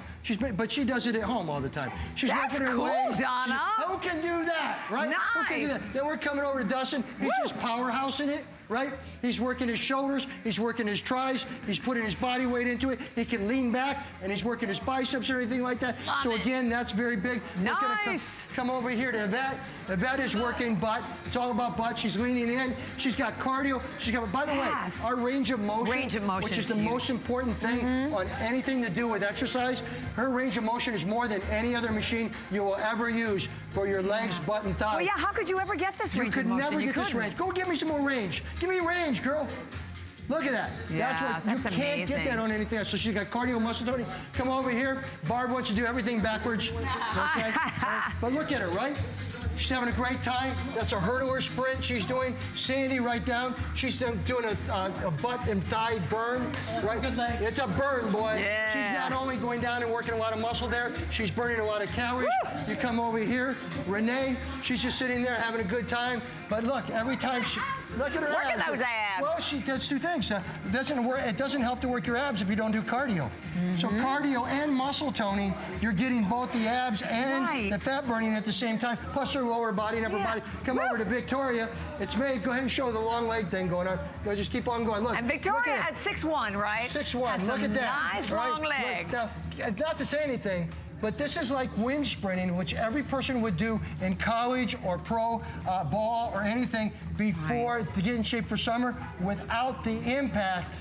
But she does it at home all the time. She's That's working her cool, ways. Donna. Who can do that, right? Nice. Who can do that? Then we're coming over to Dustin. He's just powerhousing it, right? He's working his shoulders. He's working his tries. He's putting his body weight into it. He can lean back, and he's working his biceps or anything like that. So again, that's very big. Nice. We're gonna come over here to Yvette. Yvette is working butt. It's all about butt. She's leaning in. She's got cardio. She's got, by the way, our range of motion, which is the most important thing on anything to do with exercise. Her range of motion is more than any other machine you will ever use for your legs, butt, and thighs. Well, yeah, how could you ever get this range of motion? You could never get this range. Go get me some more range. Give me range, girl. Look at that. Yeah, that's what, you can't amazing. get that on anything else. So she's got cardio, muscle toning. Come over here. Barb wants to do everything backwards. Okay? But look at her, right? She's having a great time. That's a hurdler sprint she's doing. Sandy, right down. She's doing a butt and thigh burn, right? It's a burn, boy. Yeah. She's not only going down and working a lot of muscle there, she's burning a lot of calories. Woo! You come over here. Renee, she's just sitting there having a good time. But look, every time she... Look at her Look abs. at those abs. Well, she does two things. It doesn't help to work your abs if you don't do cardio. So cardio and muscle toning, you're getting both the abs and the fat burning at the same time, plus her lower body and upper body. Come over to Victoria. It's me. Go ahead and show the long leg thing going on. Go, just keep on going. Look. And Victoria at 6'1", right? 6'1". Look at that. Nice long legs. Look, now, not to say anything, but this is like wind sprinting, which every person would do in college or pro ball or anything before to get in shape for summer without the impact.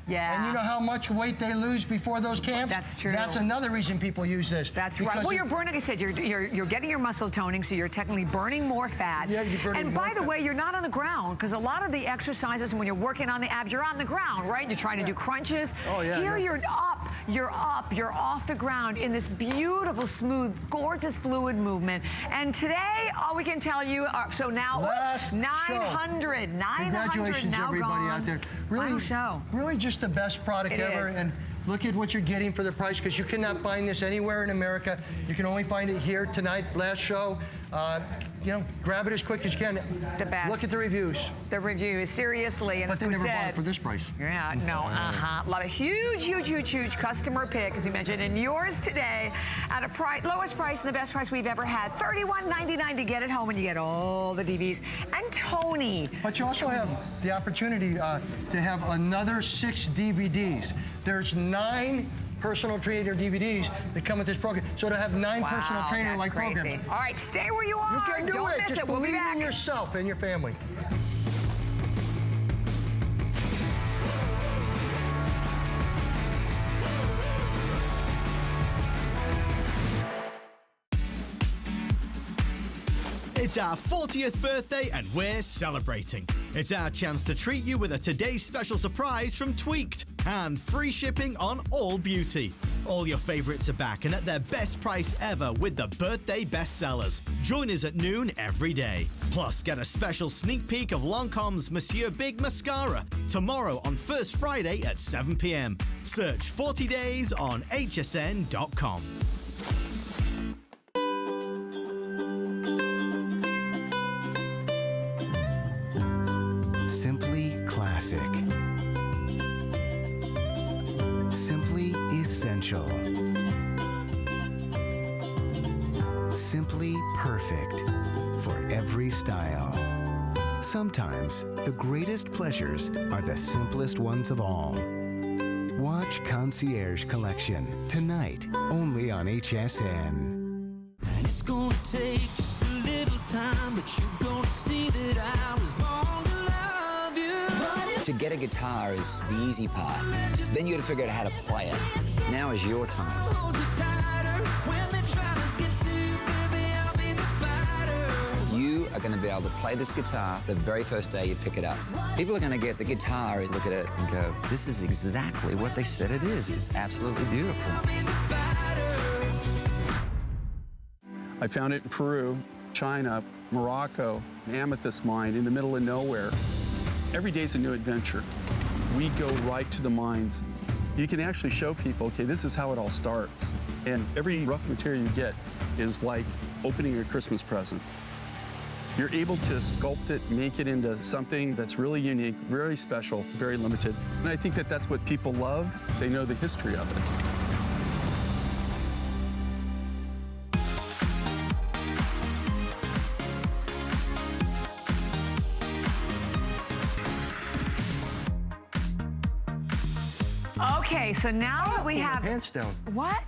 Yeah. And you know how much weight they lose before those camps? That's true. That's another reason people use this. That's right. Well, you're burning, like I said, you're getting your muscle toning, so you're technically burning more fat. Yeah, you're burning and more by the fat. way, you're not on the ground, because a lot of the exercises when you're working on the abs, you're on the ground, right? You're trying to do crunches. Oh, yeah. Here you're up, you're off the ground in this beautiful, smooth, gorgeous fluid movement. And today, all we can tell you, so now, Last 900 Congratulations, now everybody gone. out there. Really, Final show. Really just the best product It ever. is. And look at what you're getting for the price, because you cannot find this anywhere in America. You can only find it here tonight, last show. Grab it as quick as you can. The best. Look at the reviews. The reviews, seriously. And But as they we never bought said, it for this price. yeah, no, a lot of huge customer pick, as we mentioned, and yours today at a lowest price and the best price we've ever had, $31.99 to get it home, and you get all the DVDs. And Tony. But you also have the opportunity to have another 6 DVDs. There's 9 personal trainer DVDs that come with this program. So to have 9 personal trainer like program. All right, stay where you are. You can do Don't it. miss Just it. We'll be believe back. in yourself and your family. It's our 40th birthday and we're celebrating. It's our chance to treat you with a today's special surprise from Tweaked and free shipping on all beauty. All your favorites are back and at their best price ever with the birthday bestsellers. Join us at noon every day. Plus, get a special sneak peek of Lancome's Monsieur Big Mascara tomorrow on First Friday at 7 p.m. Search 40 Days on hsn.com. Simply classic. Simply essential. Simply perfect for every style. Sometimes the greatest pleasures are the simplest ones of all. Watch Concierge Collection tonight only on HSN. And it's gonna take just a little time, but you're gonna see that I was born to love you. To get a guitar is the easy part. Then you gotta figure out how to play it. Now is your time. Hold you tighter when they try to get to you, baby, I'll be the fighter. You are gonna be able to play this guitar the very first day you pick it up. People are gonna get the guitar and look at it and go, this is exactly what they said it is. It's absolutely beautiful. I'll be the fighter. I found it in Peru, China, Morocco, an amethyst mine in the middle of nowhere. Every day's a new adventure. We go right to the mines. You can actually show people, okay, this is how it all starts. And every rough material you get is like opening a Christmas present. You're able to sculpt it, make it into something that's really unique, very special, very limited. And I think that that's what people love. They know the history of it. Okay, so now we have... Pants down. What?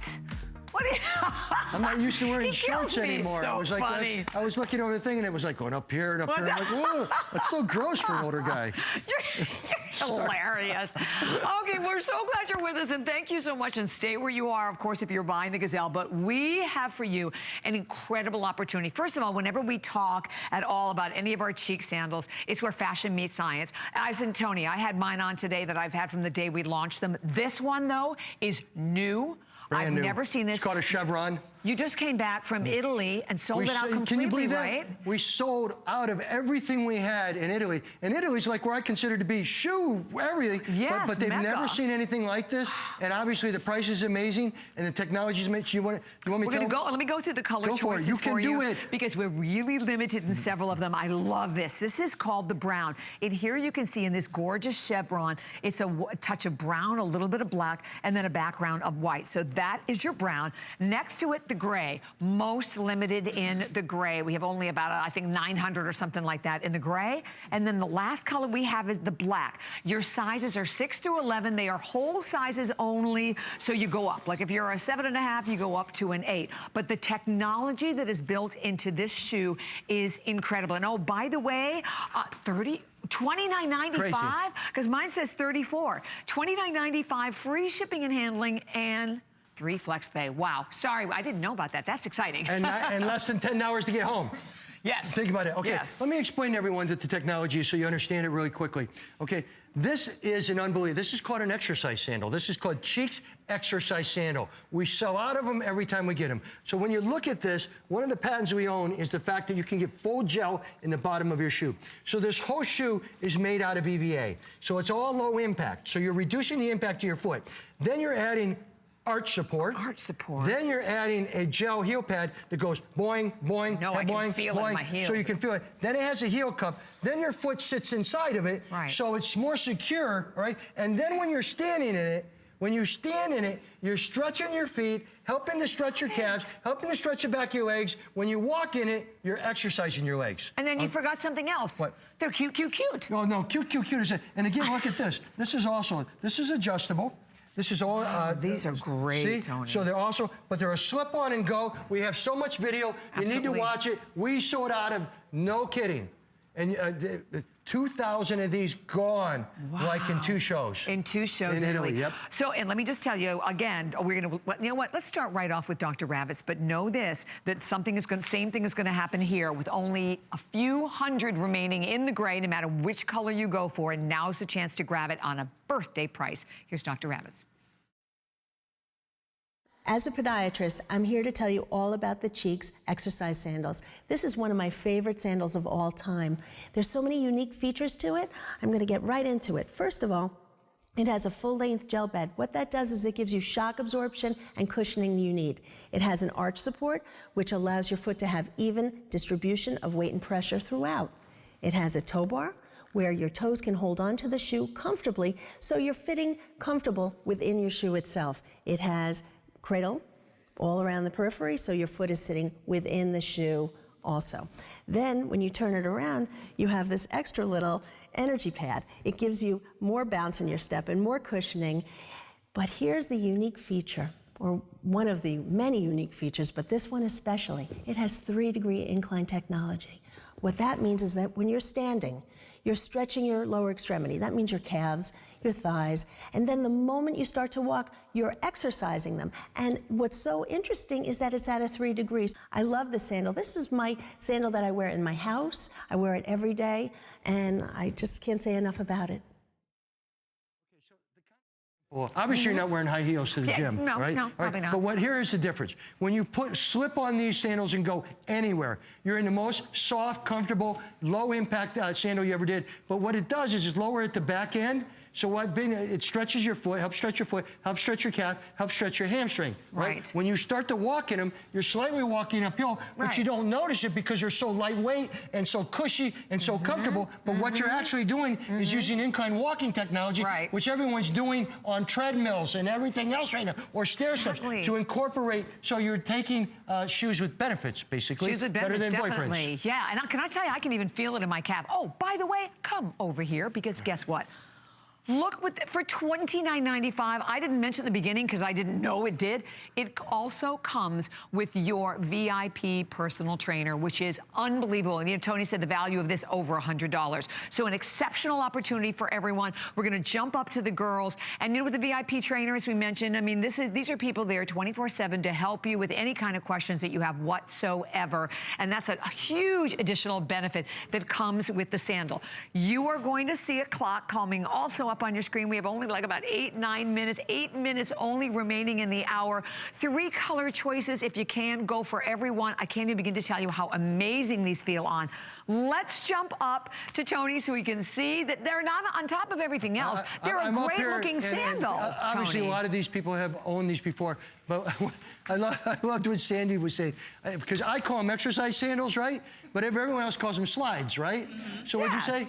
What? I'm not used to wearing He kills shorts me. anymore. So I was like, funny. I was looking over the thing and it was like going up here and up here. I'm like, whoa, that's so gross for an older guy. You're hilarious. Okay, we're so glad you're with us, and thank you so much, and stay where you are, of course, if you're buying the Gazelle, but we have for you an incredible opportunity. First of all, whenever we talk at all about any of our cheek sandals, it's where fashion meets science. I said, Tony, I had mine on today that I've had from the day we launched them. This one, though, is new. I've never seen this. It's called a chevron. You just came back from Italy and sold it out completely, can you believe right? that? We sold out of everything we had in Italy. And Italy's like where I consider to be shoe, everything. Yes, but they've Mecca. never seen anything like this. And obviously the price is amazing and the technology's amazing. You want me to go? Let me go through the color choices You can do it. because we're really limited in several of them. I love this. This is called the brown. And here you can see in this gorgeous chevron, it's a touch of brown, a little bit of black, and then a background of white. So that is your brown. Next to it, the gray. Most limited in the gray. We have only about, I think, 900 or something like that in the gray. And then the last color we have is the black. Your sizes are 6 through 11. They are whole sizes only, so you go up. Like if you're a 7.5, you go up to an 8. But the technology that is built into this shoe is incredible. And oh, by the way, $29.95, because mine says $34. $29.95, free shipping and handling, and 3 flex pay. Wow. Sorry, I didn't know about that. That's exciting. And less than 10 hours to get home. Yes. Think about it. Okay. Yes. Let me explain to everyone the technology so you understand it really quickly. Okay. This is an unbelievable. This is called an exercise sandal. This is called Cheeks Exercise Sandal. We sell out of them every time we get them. So when you look at this, one of the patents we own is the fact that you can get full gel in the bottom of your shoe. So this whole shoe is made out of EVA. So it's all low impact. So you're reducing the impact to your foot. Then you're adding arch support. Arch support. Then you're adding a gel heel pad that goes boing, boing, no, I boing, can feel boing, it in my heel. so you can feel it. Then it has a heel cup. Then your foot sits inside of it, right. So it's more secure, right? And then when you're standing in it, you're stretching your feet, helping to stretch your calves, helping to stretch the back of your legs. When you walk in it, you're exercising your legs. And then you forgot something else. What? They're cute, cute, cute. No, cute is it. And again, look at this. This is adjustable. This is all. These are great, see? Tony. So they're also, but they're a slip-on and go. We have so much video. Absolutely. You need to watch it. We sold out of, no kidding, and 2,000 of these gone, like in 2 shows. In 2 shows in Italy. Yep. So, and let me just tell you again, we're gonna, you know what? Let's start right off with Dr. Ravitz, but know this: that same thing is going to happen here with only a few hundred remaining in the gray, no matter which color you go for. And now's the chance to grab it on a birthday price. Here's Dr. Ravitz. As a podiatrist, I'm here to tell you all about the Cheeks exercise sandals. This is one of my favorite sandals of all time. There's so many unique features to it. I'm going to get right into it. First of all, it has a full-length gel bed. What that does is it gives you shock absorption and cushioning you need. It has an arch support, which allows your foot to have even distribution of weight and pressure throughout. It has a toe bar, where your toes can hold onto the shoe comfortably, so you're fitting comfortable within your shoe itself. It has cradle all around the periphery, so your foot is sitting within the shoe also. Then when you turn it around, you have this extra little energy pad. It gives you more bounce in your step and more cushioning. But here's the unique feature, or one of the many unique features, but this one especially. It has 3-degree incline technology. What that means is that when you're standing, you're stretching your lower extremity. That means your calves, your thighs, and then the moment you start to walk, you're exercising them. And what's so interesting is that it's at a 3 degrees. I love this sandal. This is my sandal that I wear in my house. I wear it every day, and I just can't say enough about it. Well, obviously you're not wearing high heels to the gym, no, right? No, probably not. But here is the difference. When you slip on these sandals and go anywhere, you're in the most soft, comfortable, low impact sandal you ever did. But what it does is lower at the back end, So it stretches your foot, helps stretch your foot, helps stretch your calf, helps stretch your hamstring, right? When you start to walk in them, you're slightly walking uphill, but you don't notice it because you're so lightweight and so cushy and so comfortable. But what you're actually doing is using incline walking technology, which everyone's doing on treadmills and everything else right now, or stair steps, to incorporate. So you're taking shoes with benefits, basically. Shoes with better benefits, than definitely. boyfriends. Yeah, and can I tell you, I can even feel it in my calf. Oh, by the way, come over here, because guess what? Look, for $29.95, I didn't mention at the beginning because I didn't know it did. It also comes with your VIP personal trainer, which is unbelievable. And Tony said the value of this over $100. So an exceptional opportunity for everyone. We're going to jump up to the girls. And with the VIP trainer, as we mentioned, I mean, these are people there 24/7 to help you with any kind of questions that you have whatsoever. And that's a huge additional benefit that comes with the sandal. You are going to see a clock coming also up on your screen. We have only like about 8-9 minutes, 8 minutes only remaining in the hour. 3 color choices. If you can, go for everyone. I can't even begin to tell you how amazing these feel on. Let's jump up to Tony so we can see that they're not on top of everything else. They're a great looking sandal. Obviously, Tony. a lot of these people have owned these before, but I loved what Sandy was saying, because I call them exercise sandals, right? But everyone else calls them slides, right? So what'd you say?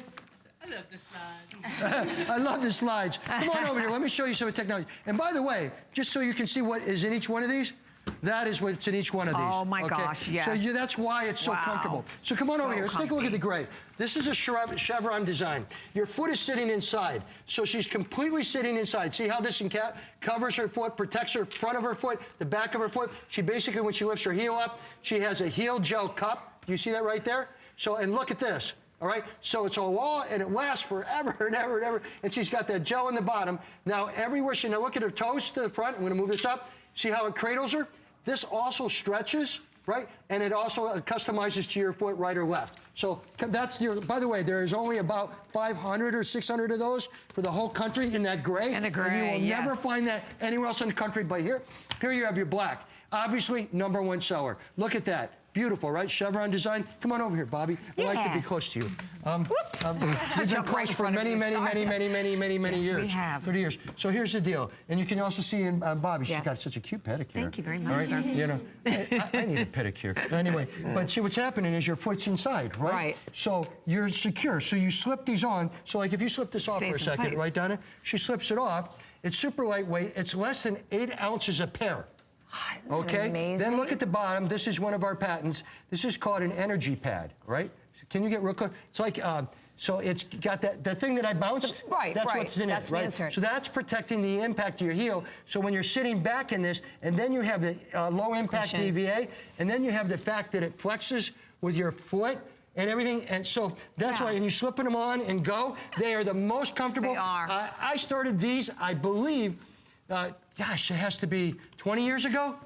I love the slides. I love the slides. Come on over here. Let me show you some of the technology. And by the way, just so you can see what is in each one of these, that is what's in each one of these. Oh my gosh, yes. So that's why it's so comfortable. So come on over here. Let's take a look at the gray. This is a chevron design. Your foot is sitting inside. So she's completely sitting inside. See how this covers her foot, protects her front of her foot, the back of her foot. She basically, when she lifts her heel up, she has a heel gel cup. You see that right there? So, and look at this. All right, so it's a wall, and it lasts forever and ever and ever. And she's got that gel in the bottom. Now, everywhere now look at her toes to the front. I'm going to move this up. See how it cradles her? This also stretches, right? And it also customizes to your foot, right or left. So that's by the way, there is only about 500 or 600 of those for the whole country in that gray. And the gray, and you will never find that anywhere else in the country but here. Here you have your black. Obviously, #1 seller. Look at that. Beautiful, right? Chevron design. Come on over here, Bobby. I like to be close to you. We've been close for many years. We have. 30 years. So here's the deal. And you can also see in Bobby, she's got such a cute pedicure. Thank you very much, sir. I need a pedicure. Anyway, but see what's happening is your foot's inside, right? Right. So you're secure. So you slip these on. So like if you slip this off for a second, right, Donna? She slips it off. It's super lightweight. It's less than 8 ounces a pair. Okay, amazing? Then look at the bottom. This is one of our patents. This is called an energy pad, right? Can you get real close? It's like, so it's got the thing that I bounced. That's what's in it, right? So that's protecting the impact of your heel. So when you're sitting back in this, and then you have the low impact DVA, and then you have the fact that it flexes with your foot and everything, and so that's why, and you're slipping them on and go. They are the most comfortable. They are. I started these, I believe, gosh, it has to be 20 years ago.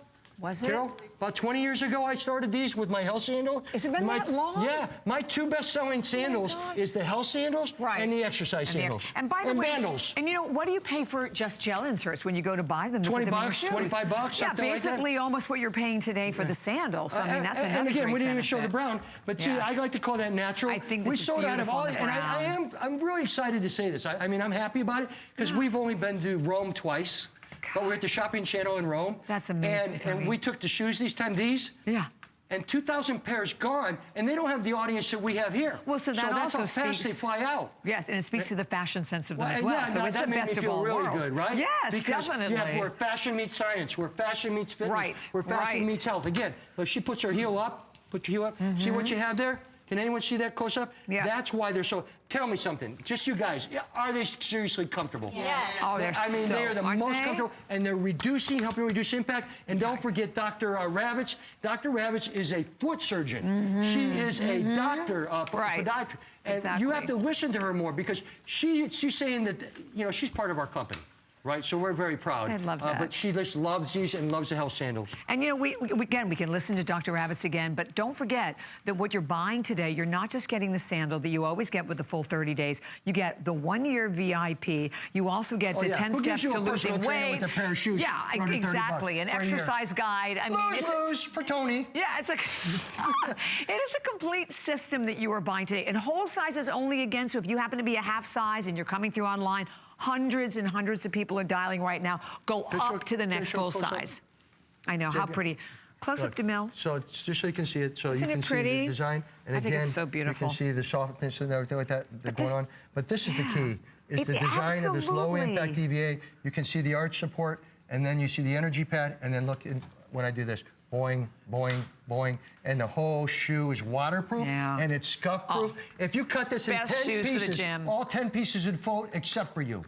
Was it? Carol, about 20 years ago, I started these with my health sandal. Has it been that long? Yeah, my 2 best-selling sandals is the health sandals and the exercise sandals. And by the way, vandals. And what do you pay for just gel inserts when you go to buy them? 20 bucks, 25 bucks, yeah, something like that. basically almost what you're paying today for the sandals. So, I mean, that's another And again, great we didn't even benefit. show the brown, but see, I like to call that natural. I think we this is sold out of all, beautiful in the and I'm really excited to say this. I mean, I'm happy about it because we've only been to Rome twice. But we're at the shopping channel in Rome. That's amazing, and we took the shoes this time, and 2,000 pairs gone, and they don't have the audience that we have here. Well, so that that's also how fast they fly out. Yes, and it speaks to the fashion sense of them as well. Yeah, so it's that the made best me of feel all really worlds. good, right? Yes, because, definitely. Yeah, where fashion meets science, where fashion meets fitness, where fashion meets health. Again, if she puts her heel up, put your heel up, see what you have there? Can anyone see that close up? Yeah. That's why they're so. Tell me something, just you guys. Are they seriously comfortable? Yes. Oh, they're they are the most comfortable, and they're helping reduce impact. And don't forget Dr. Ravitch. Dr. Ravitch is a foot surgeon. She is a doctor, podiatrist. And you have to listen to her more because she's saying that she's part of our company. Right, so we're very proud. I love that. But she just loves these and loves the health sandals. And we can listen to Dr. Ravitz again, but don't forget that what you're buying today, you're not just getting the sandal that you always get with the full 30 days. You get the 1-year VIP. You also get the 10 steps to losing weight. With a pair of shoes yeah, exactly. An exercise guide. I mean, lose for Tony. Yeah, it is a complete system that you are buying today. And whole sizes only again, so if you happen to be a half size and you're coming through online, Hundreds and hundreds of people are dialing right now. Go up to the next full size. I know, how pretty. Close up, DeMille. So it's just so you can see it, so Isn't you can it pretty? see the design. And I again, think it's so beautiful. you can see the softness and everything like that going on. But this is the key, is the design of this low impact EVA. You can see the arch support, and then you see the energy pad, and then look when I do this. Boing, boing, boing, and the whole shoe is waterproof and it's scuff proof. If you cut this in 10 shoes for the gym. all 10 pieces would fold except for you.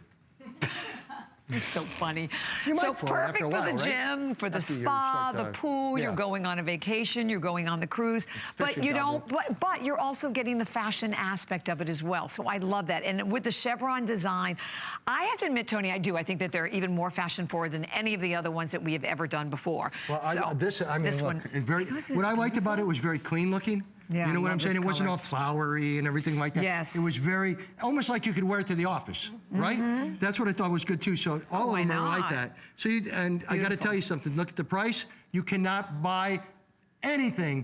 It's so funny. You So might fall perfect after a for while, the right? gym, for the After you're spa, like the pool. yeah. You're going on a vacation. You're going on the cruise. But Fishing you don't. double. But you're also getting the fashion aspect of it as well. So I love that. And with the chevron design, I have to admit, Tony, I do. I think that they're even more fashion forward than any of the other ones that we have ever done before. Well, so this one, look, it's very. What I liked about it was very clean looking. Yeah, you know I what love I'm saying? this It wasn't color. all flowery and everything like that. Yes. It was very, almost like you could wear it to the office, right? That's what I thought was good too. So all of why them are like not? that. So and I got to tell you something. Look at the price. You cannot buy anything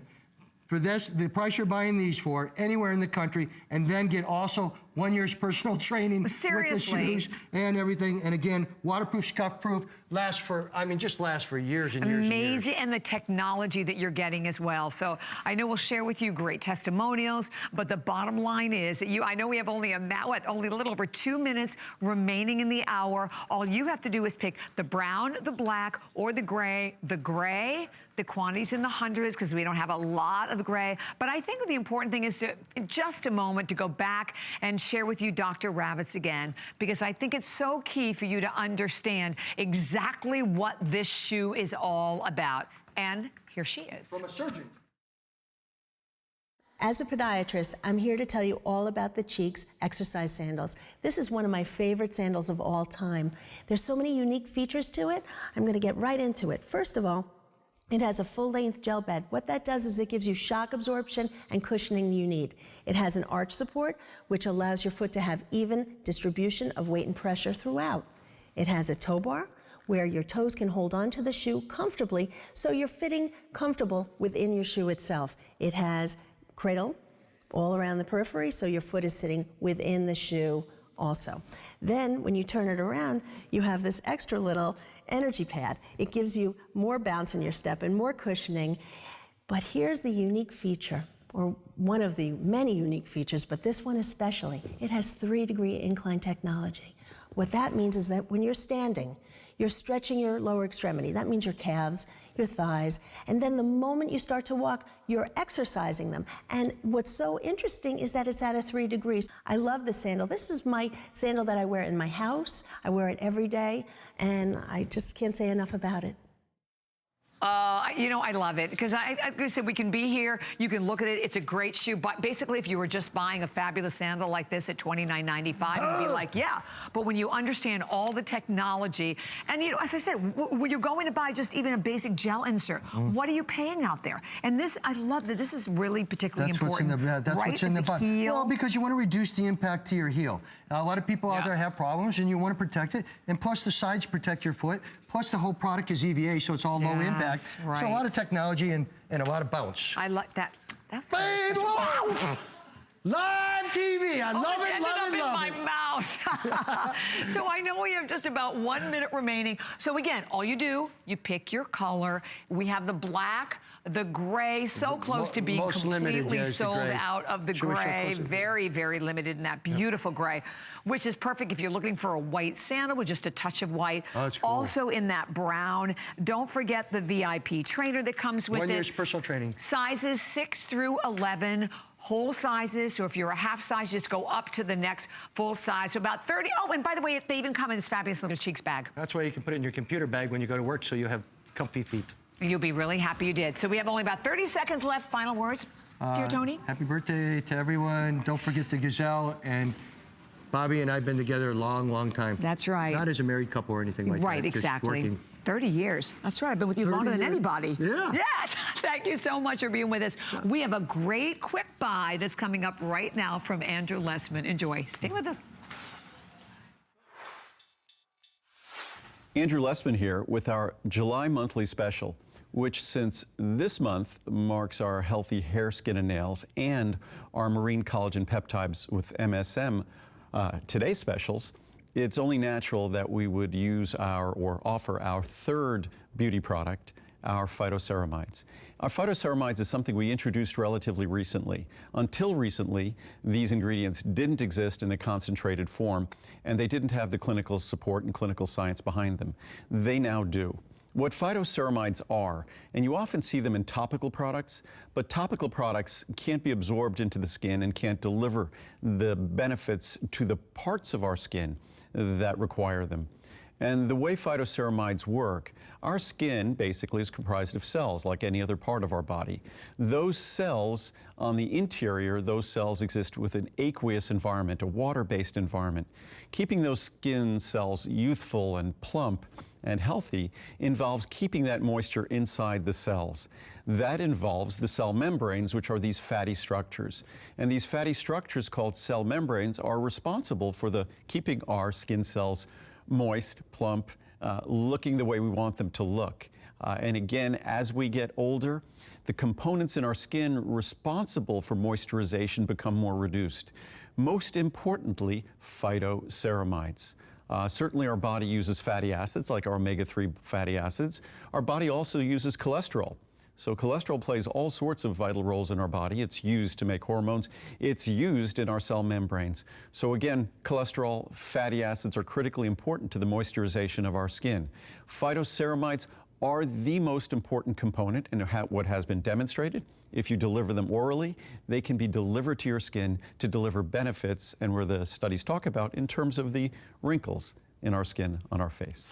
for this, the price you're buying these for, anywhere in the country, and then get also 1 year's personal training Seriously. with the shoes and everything. And again, waterproof, scuff proof, lasts for, I mean, just lasts for years and years and years. Amazing, and the technology that you're getting as well. So I know we'll share with you great testimonials, but the bottom line is that I know we have only only a little over 2 minutes remaining in the hour. All you have to do is pick the brown, the black, or the gray. The gray, the quantity's in the hundreds because we don't have a lot of the gray. But I think the important thing is to, in just a moment, to go back and share with you Dr. Ravitz again, because I think it's so key for you to understand exactly what this shoe is all about. And here she is. From a surgeon. As a podiatrist, I'm here to tell you all about the Cheeks exercise sandals. This is one of my favorite sandals of all time. There's so many unique features to it. I'm going to get right into it. First of all, it has a full-length gel bed. What that does is it gives you shock absorption and cushioning you need. It has an arch support, which allows your foot to have even distribution of weight and pressure throughout. It has a toe bar, where your toes can hold onto the shoe comfortably, so you're fitting comfortable within your shoe itself. It has cradle all around the periphery, so your foot is sitting within the shoe also. Then, when you turn it around, you have this extra little energy pad. It gives you more bounce in your step and more cushioning. But here's the unique feature, or one of the many unique features, but this one especially. It has 3-degree incline technology. What that means is that when you're standing, you're stretching your lower extremity. That means your calves, your thighs, and then the moment you start to walk, you're exercising them. And what's so interesting is that it's at a 3 degrees. I love this sandal. This is my sandal that I wear in my house. I wear it every day, and I just can't say enough about it. You know, I love it because like I said, we can be here. You can look at it. It's a great shoe. But basically, if you were just buying a fabulous sandal like this at $29.95, you'd be like, yeah. But when you understand all the technology, and you know, as I said, when you're going to buy just even a basic gel insert, what are you paying out there? And this, I love that. This is really particularly important. That's what's in the butt. Well, because you want to reduce the impact to your heel. A lot of people out there have problems, and you want to protect it. And plus, the sides protect your foot. Plus, the whole product is EVA, so it's all low impact. Right. So a lot of technology and a lot of bounce. I like that. That's Babe, live TV. I love it, love it, love it. In my mouth. So I know we have just about 1 minute remaining. So again, all you do, you pick your color. We have the black, the gray, so close to being completely sold out of the gray. Very, very limited in that beautiful gray, which is perfect if you're looking for a white sandal with just a touch of white. Oh, that's cool. Also in that brown. Don't forget the VIP trainer that comes with it. 1 year's personal training. Sizes 6 through 11. Whole sizes, so if you're a half size, just go up to the next full size. So about 30. Oh, and by the way, they even come in this fabulous little Cheeks bag. That's why you can put it in your computer bag when you go to work, so you have comfy feet. You'll be really happy you did. So we have only about 30 seconds left. Final words, dear Tony? Happy birthday to everyone. Don't forget the Gazelle, and Bobby and I have been together a long, long time. That's right. Not as a married couple or anything like that. Right, exactly. Just working. 30 years. That's right. I've been with you longer than anybody. Yeah. Yes. Thank you so much for being with us. We have a great quick buy that's coming up right now from Andrew Lessman. Enjoy. Stay with us. Andrew Lessman here with our July monthly special, which since this month marks our healthy hair, skin, and nails and our marine collagen peptides with MSM. Today's specials it's only natural that we would use or offer our third beauty product, our Phytoceramides. Our Phytoceramides is something we introduced relatively recently. Until recently, these ingredients didn't exist in a concentrated form, and they didn't have the clinical support and clinical science behind them. They now do. What Phytoceramides are, and you often see them in topical products, but topical products can't be absorbed into the skin and can't deliver the benefits to the parts of our skin that require them. And the way Phytoceramides work, our skin basically is comprised of cells like any other part of our body. Those cells on the interior, those cells exist with an aqueous environment, a water-based environment. Keeping those skin cells youthful and plump and healthy involves keeping that moisture inside the cells. That involves the cell membranes, which are these fatty structures. And these fatty structures called cell membranes are responsible for keeping our skin cells moist, plump, looking the way we want them to look. And again, as we get older, the components in our skin responsible for moisturization become more reduced. Most importantly, phytoceramides. Certainly our body uses fatty acids like our omega-3 fatty acids. Our body also uses cholesterol. So cholesterol plays all sorts of vital roles in our body. It's used to make hormones. It's used in our cell membranes. So again, cholesterol, fatty acids are critically important to the moisturization of our skin. Phytoceramides are the most important component in what has been demonstrated. If you deliver them orally, they can be delivered to your skin to deliver benefits, and where the studies talk about in terms of the wrinkles in our skin on our face.